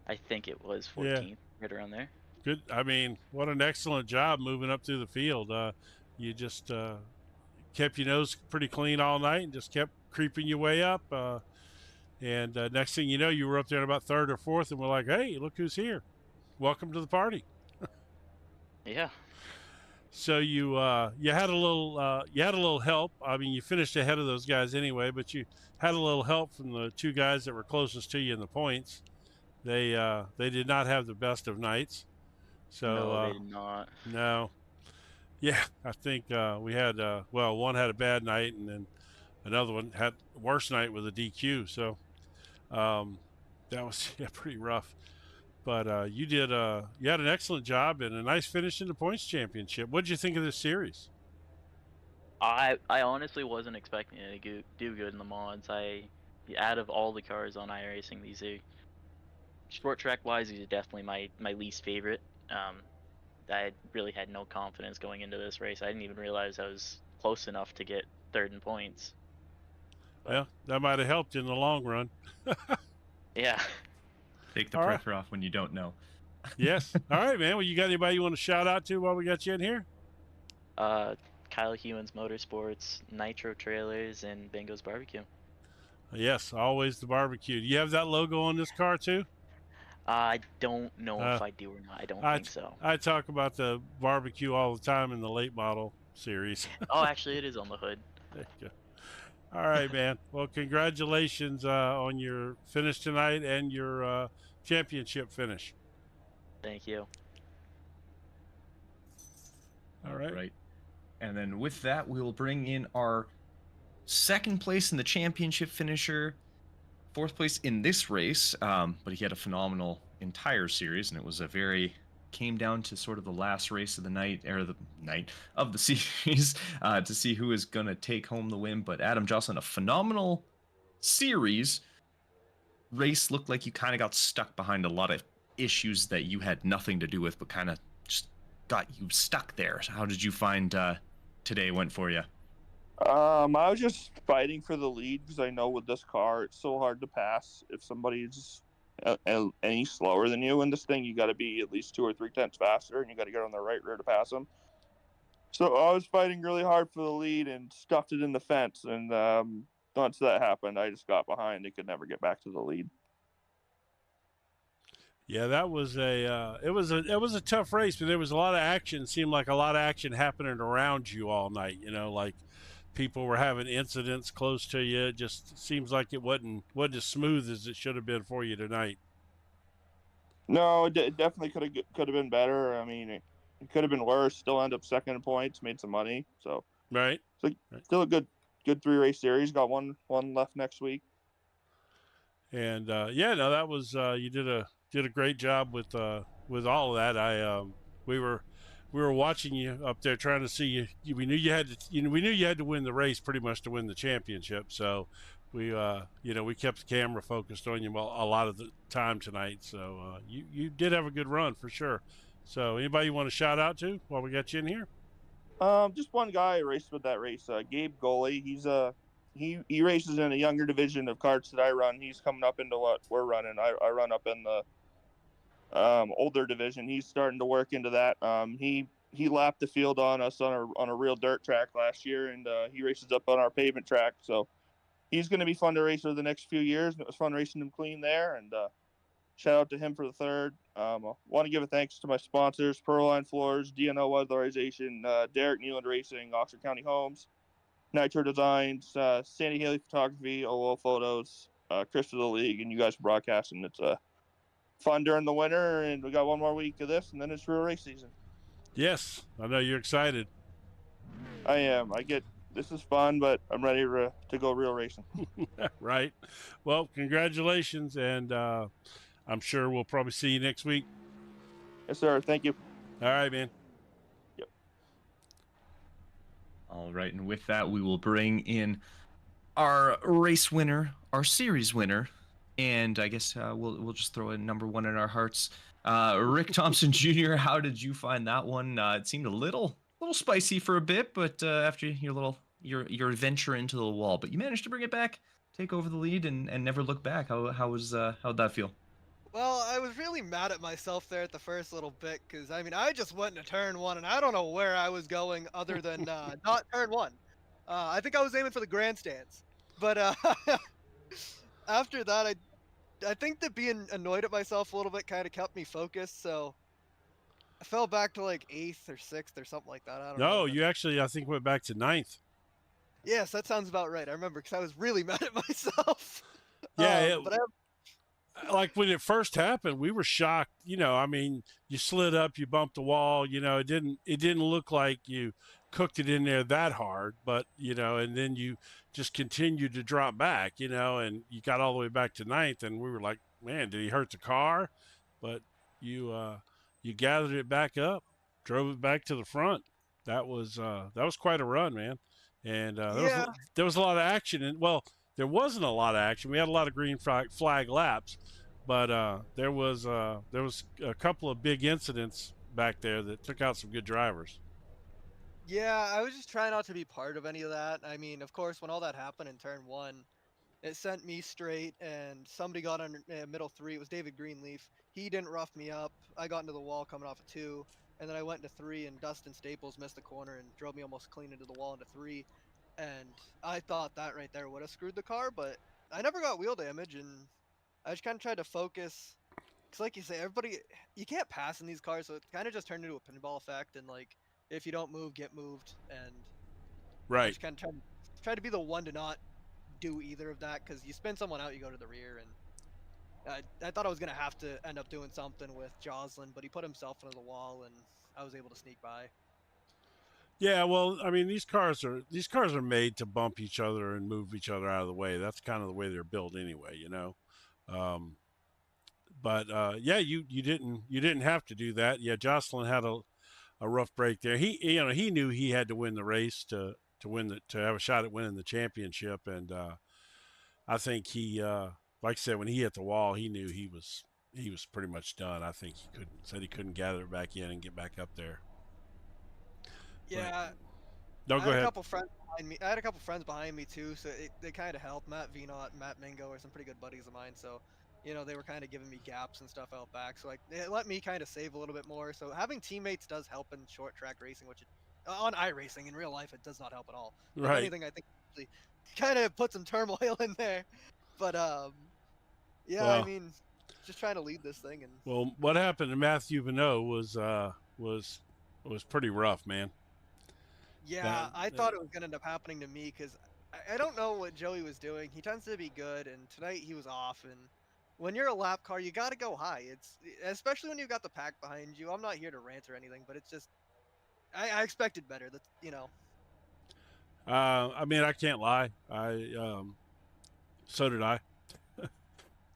I think it was 14th, yeah. Right around there. Good. I mean, what an excellent job moving up through the field. You just kept your nose pretty clean all night and just kept creeping your way up. And next thing you know, you were up there in about 3rd or 4th, and we're like, "Hey, look who's here! Welcome to the party." Yeah. So you had a little help. I mean, you finished ahead of those guys anyway, but you had a little help from the 2 guys that were closest to you in the points. They did not have the best of nights. So no, they did not. No. Yeah, I think we had one had a bad night, and then another one had a worse night with a DQ. So that was pretty rough. But you had an excellent job and a nice finish in the points championship. What did you think of this series? I honestly wasn't expecting it to do good in the mods. Out of all the cars on iRacing, these are short track wise, these are definitely my least favorite. I really had no confidence going into this race. I didn't even realize I was close enough to get 3rd in points. Well, that might have helped in the long run. Yeah. Take the pressure off when you don't know. Yes. All right, man. Well, you got anybody you want to shout out to while we got you in here? Kyle Hewins Motorsports, Nitro Trailers, and Bingo's Barbecue. Yes, always the barbecue. Do you have that logo on this car too? I don't know if I do or not. I don't think so. I talk about the barbecue all the time in the late model series. Oh, actually, it is on the hood. There you go. All right, man. Well, congratulations on your finish tonight and your championship finish. Thank you. All right. Right. And then with that, we will bring in our second place in the championship finisher, fourth place in this race. But he had a phenomenal entire series, and it was a very came down to sort of the last race of the night or the night of the series to see who is going to take home the win. But Adam Jocelyn, a phenomenal series. Race looked like you kind of got stuck behind a lot of issues that you had nothing to do with, but kind of just got you stuck there. So how did you find today went for you? I was just fighting for the lead because I know with this car it's so hard to pass if somebody's any slower than you. In this thing, you got to be at least 2 or 3 tenths faster, and you got to get on the right rear to pass them. So I was fighting really hard for the lead and stuffed it in the fence. And once that happened, I just got behind. They could never get back to the lead. Yeah, that was it was a tough race, but there was a lot of action. It seemed like a lot of action happening around you all night. You know, like people were having incidents close to you. It just seems like it wasn't as smooth as it should have been for you tonight. No, it definitely could have been better. I mean, it could have been worse. Still end up second in points, made some money. So Right. Still a good 3-race series. Got one left next week. And yeah, no, that was you did a great job with all of that. We were watching you up there trying to see you. We knew you had to win the race pretty much to win the championship. So we we kept the camera focused on you a lot of the time tonight. So you did have a good run for sure. So anybody you want to shout out to while we got you in here? Just one guy I raced with that race, Gabe Goalie. He's he races in a younger division of karts that I run. He's coming up into what we're running. I run up in the older division. He's starting to work into that. He lapped the field on us on a real dirt track last year, and he races up on our pavement track. So he's going to be fun to race over the next few years. And it was fun racing him clean there. And shout out to him for the third. I want to give a thanks to my sponsors: Pearline Floors, DNO Weatherization, Derek Newland Racing, Oxford County Homes, Nitro Designs, Sandy Haley Photography, OL Photos, Chris for the League, and you guys for broadcasting. It's fun during the winter, and we got one more week of this, and then it's real race season. Yes, I know you're excited. I am. This is fun, but I'm ready to go real racing. Right. Well, congratulations, and I'm sure we'll probably see you next week. Yes, sir. Thank you. All right, man. Yep. All right, and with that, we will bring in our race winner, our series winner, and I guess we'll just throw a number one in our hearts. Rick Thompson Jr., how did you find that one? It seemed a little spicy for a bit, but after your venture into the wall, but you managed to bring it back, take over the lead, and never look back. How'd that feel? Well, I was really mad at myself there at the first little bit because I mean I just went into turn one and I don't know where I was going other than not turn one. I think I was aiming for the grandstands, but after that I think that being annoyed at myself a little bit kind of kept me focused. So I fell back to like 8th or 6th or something like that. I don't know. No, you actually I think went back to 9th. Yes, that sounds about right. I remember because I was really mad at myself. Yeah, but like when it first happened, we were shocked. You know, I mean, you slid up, you bumped the wall. You know, it didn't look like you cooked it in there that hard, but you know, and then you just continued to drop back. You know, and you got all the way back to 9th, and we were like, man, did he hurt the car? But you gathered it back up, drove it back to the front. That was quite a run, man. And there was a lot of action, and well, there wasn't a lot of action. We had a lot of green flag laps, but there was a couple of big incidents back there that took out some good drivers. yeah, I was just trying not to be part of any of that. I mean, of course, when all that happened in turn one, it sent me straight, and somebody got on middle 3. It was David Greenleaf. He didn't rough me up. I got into the wall coming off of 2, and then I went into 3, and Dustin Staples missed the corner and drove me almost clean into the wall into 3. And I thought that right there would have screwed the car, but I never got wheel damage, and I just kind of tried to focus. Because like you say, you can't pass in these cars, so it kind of just turned into a pinball effect, and like, if you don't move, get moved, and I Right. just kind of try to be the one to not do either of that, because you spin someone out, you go to the rear, and I thought I was going to have to end up doing something with Jocelyn, but he put himself into the wall, and I was able to sneak by. Yeah, well, I mean, these cars are made to bump each other and move each other out of the way. That's kind of the way they're built anyway, you know. Um, but yeah, you didn't have to do that. Yeah, Jocelyn had a rough break there. He knew he had to win the race to have a shot at winning the championship, and I think like I said, when he hit the wall, he knew he was pretty much done. I think he couldn't gather it back in and get back up there. Yeah, No, I go had a ahead. couple friends behind me. I had a couple friends behind me too, so they kind of helped. Matt Venot and Matt Mingo are some pretty good buddies of mine, so they were kind of giving me gaps and stuff out back. So like it let me kind of save a little bit more. So having teammates does help in short track racing, which on iRacing in real life it does not help at all. If Right. anything, I think it kind of put some turmoil in there. But yeah, I Well, mean, just trying to lead this thing and well, what happened to Matthew Vanot was pretty rough, man. yeah, I thought it was gonna end up happening to me because I don't know what Joey was doing. He tends to be good, and tonight he was off. And when you're a lap car, you got to go high. It's especially when you've got the pack behind you. I'm not here to rant or anything, but it's just I expected better. That's. I mean, I can't lie. So did I.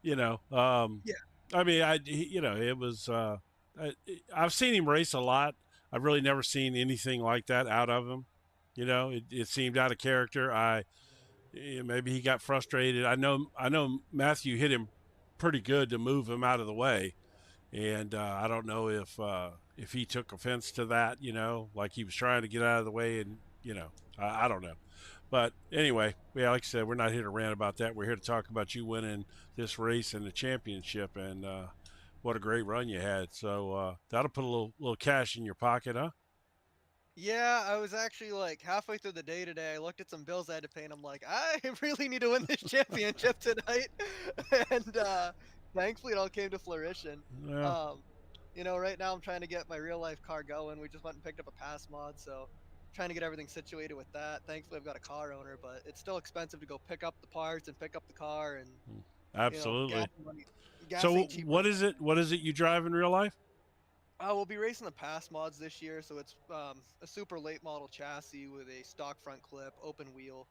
You know. Yeah. I mean, it was. I've seen him race a lot. I've really never seen anything like that out of him. You know, it seemed out of character. Maybe he got frustrated. I know Matthew hit him pretty good to move him out of the way, and I don't know if he took offense to that. You know, like he was trying to get out of the way, and I don't know. But anyway, yeah, like I said, we're not here to rant about that. We're here to talk about you winning this race and the championship, and what a great run you had. So that'll put a little cash in your pocket, huh? Yeah, I was actually like halfway through the day today. I looked at some bills I had to pay, and I'm like, I really need to win this championship tonight. And thankfully, it all came to fruition. Yeah. Right now I'm trying to get my real life car going. We just went and picked up a pass mod, so trying to get everything situated with that. Thankfully, I've got a car owner, but it's still expensive to go pick up the parts and pick up the car, and Absolutely. gas So ain't cheap what right is it? What is it you drive in real life? We'll be racing the pass mods this year, so it's a super late model chassis with a stock front clip, open wheel,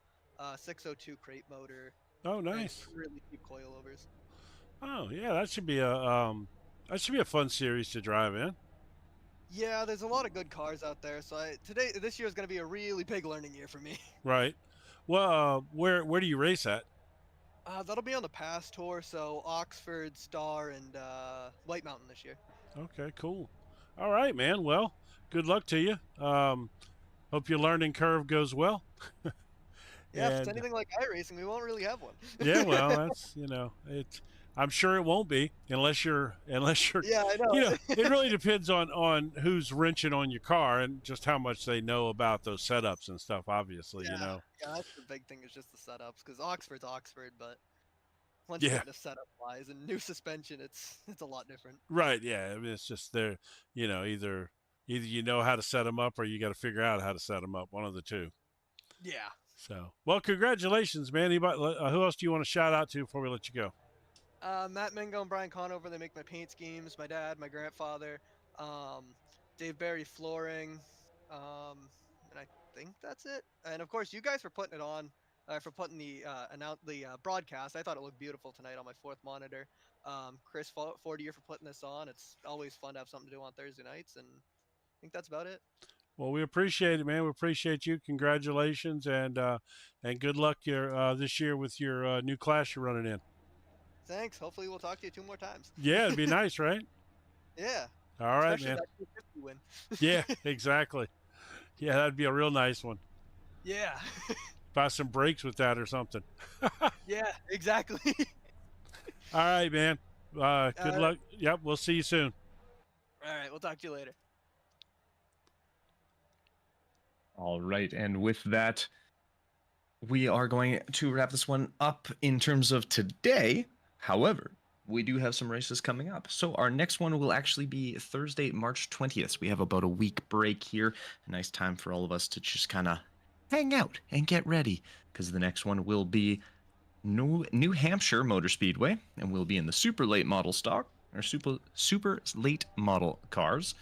602 crate motor. Oh, and nice. really cheap coilovers. Oh, yeah, that should be a fun series to drive in. Yeah, there's a lot of good cars out there. So this year is going to be a really big learning year for me. Right. Well, where do you race at? That'll be on the pass tour, so Oxford, Star, and White Mountain this year. Okay, cool. All right, man. Well, good luck to you. Hope your learning curve goes well. Yeah, if it's anything like iRacing, we won't really have one. Yeah, well, that's I'm sure it won't be unless you're. Yeah, I know. It really depends on who's wrenching on your car and just how much they know about those setups and stuff. Obviously, Yeah, that's the big thing is just the setups, because Oxford's Oxford, but once Yeah. you get into setup wise and new suspension, it's a lot different. Right. Yeah. I mean, it's just either you know how to set them up or you got to figure out how to set them up. One of the two. Yeah. So, well, congratulations, man. Anybody, who else do you want to shout out to before we let you go? Matt Mingo and Brian Conover, they make my paint schemes. My dad, my grandfather, Dave Barry flooring, and I think that's it. And of course, you guys for putting it on, for putting the broadcast. I thought it looked beautiful tonight on my fourth monitor. Chris Fortier for putting this on. It's always fun to have something to do on Thursday nights, and I think that's about it. Well, we appreciate it, man. We appreciate you. Congratulations, and good luck this year with your new class you're running in. Thanks. Hopefully, we'll talk to you 2 more times. Yeah, it'd be nice, right? Yeah. All right, Especially man. that 250 win. Yeah, exactly. Yeah, that'd be a real nice one. Yeah. Buy some brakes with that or something. Yeah, exactly. All right, man. Good luck. Yep, we'll see you soon. All right, we'll talk to you later. All right, and with that, we are going to wrap this one up in terms of today. However, we do have some races coming up. So our next one will actually be Thursday, March 20th. We have about a week break here. A nice time for all of us to just kind of hang out and get ready, because the next one will be New Hampshire Motor Speedway, and we'll be in the super late model stock, or super late model cars.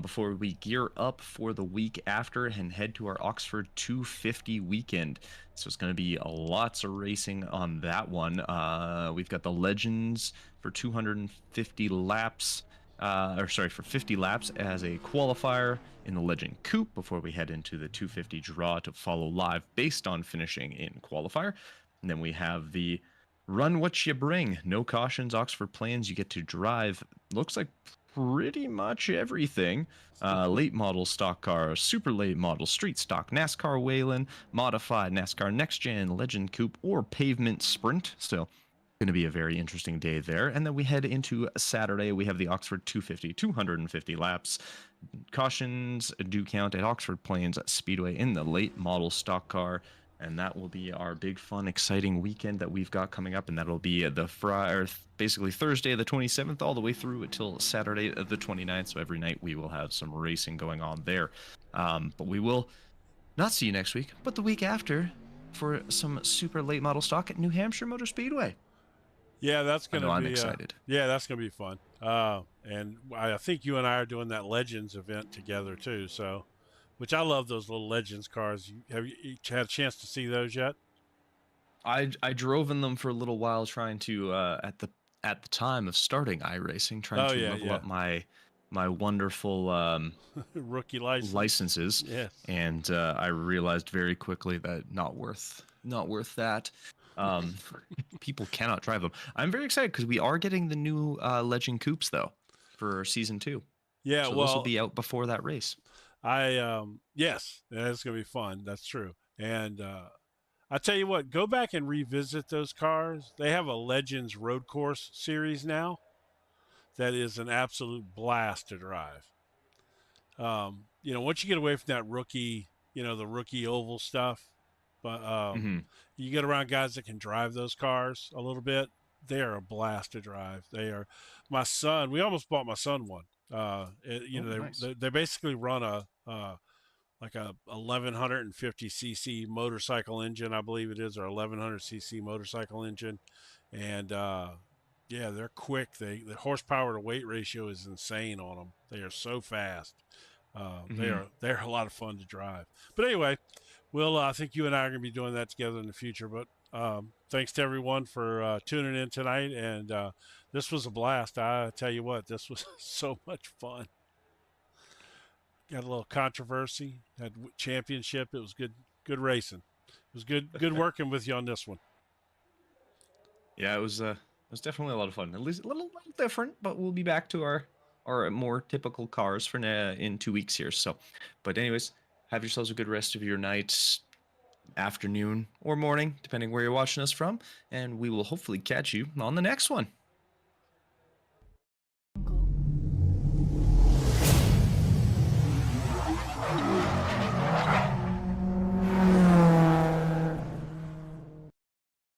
before we gear up for the week after and head to our Oxford 250 weekend. So it's going to be lots of racing on that one. We've got the Legends for 250 laps. For 50 laps as a qualifier in the Legend Coupe before we head into the 250 draw to follow live based on finishing in qualifier. And then we have the Run What You Bring, no cautions, Oxford Plans. You get to drive, looks like pretty much everything. Late model stock car, super late model, street stock, NASCAR Whelen, modified NASCAR Next Gen, Legend Coupe, or Pavement Sprint. So going to be a very interesting day there. And then we head into Saturday. We have the Oxford 250, 250 laps. Cautions do count at Oxford Plains Speedway in the late model stock car. And that will be our big, fun, exciting weekend that we've got coming up. And that'll be basically Thursday, the 27th, all the way through until Saturday, the 29th. So every night we will have some racing going on there. But we will not see you next week, but the week after for some super late model stock at New Hampshire Motor Speedway. Yeah, that's going to be. I'm excited. Yeah, that's going to be fun. And I think you and I are doing that Legends event together too. So, which I love those little Legends cars. Have you each had a chance to see those yet? I drove in them for a little while, trying to at the time of starting iRacing, trying to level up my wonderful rookie licenses. Yes. And I realized very quickly that not worth that. People cannot drive them. I'm very excited because we are getting the new Legend Coupes though for season 2. Yeah, so those will be out before that race. Yes, it's gonna be fun. That's true. And I tell you what, go back and revisit those cars. They have a Legends Road Course series now that is an absolute blast to drive. Once you get away from that rookie, the rookie oval stuff, but you get around guys that can drive those cars a little bit, they are a blast to drive. They are. My son, we almost bought my son one. Nice. They basically run a 1150 cc motorcycle engine, I believe it is, or 1100 cc motorcycle engine, and they're quick. The horsepower to weight ratio is insane on them. They are so fast. They're a lot of fun to drive. But anyway, I think you and I are going to be doing that together in the future. But thanks to everyone for tuning in tonight. And this was a blast. I tell you what, this was so much fun. Got a little controversy. Had championship. It was good racing. It was good working with you on this one. Yeah, it was definitely a lot of fun. At least a little different, but we'll be back to our more typical cars for in 2 weeks here. So, but anyways, have yourselves a good rest of your night, afternoon, or morning, depending where you're watching us from. And we will hopefully catch you on the next one.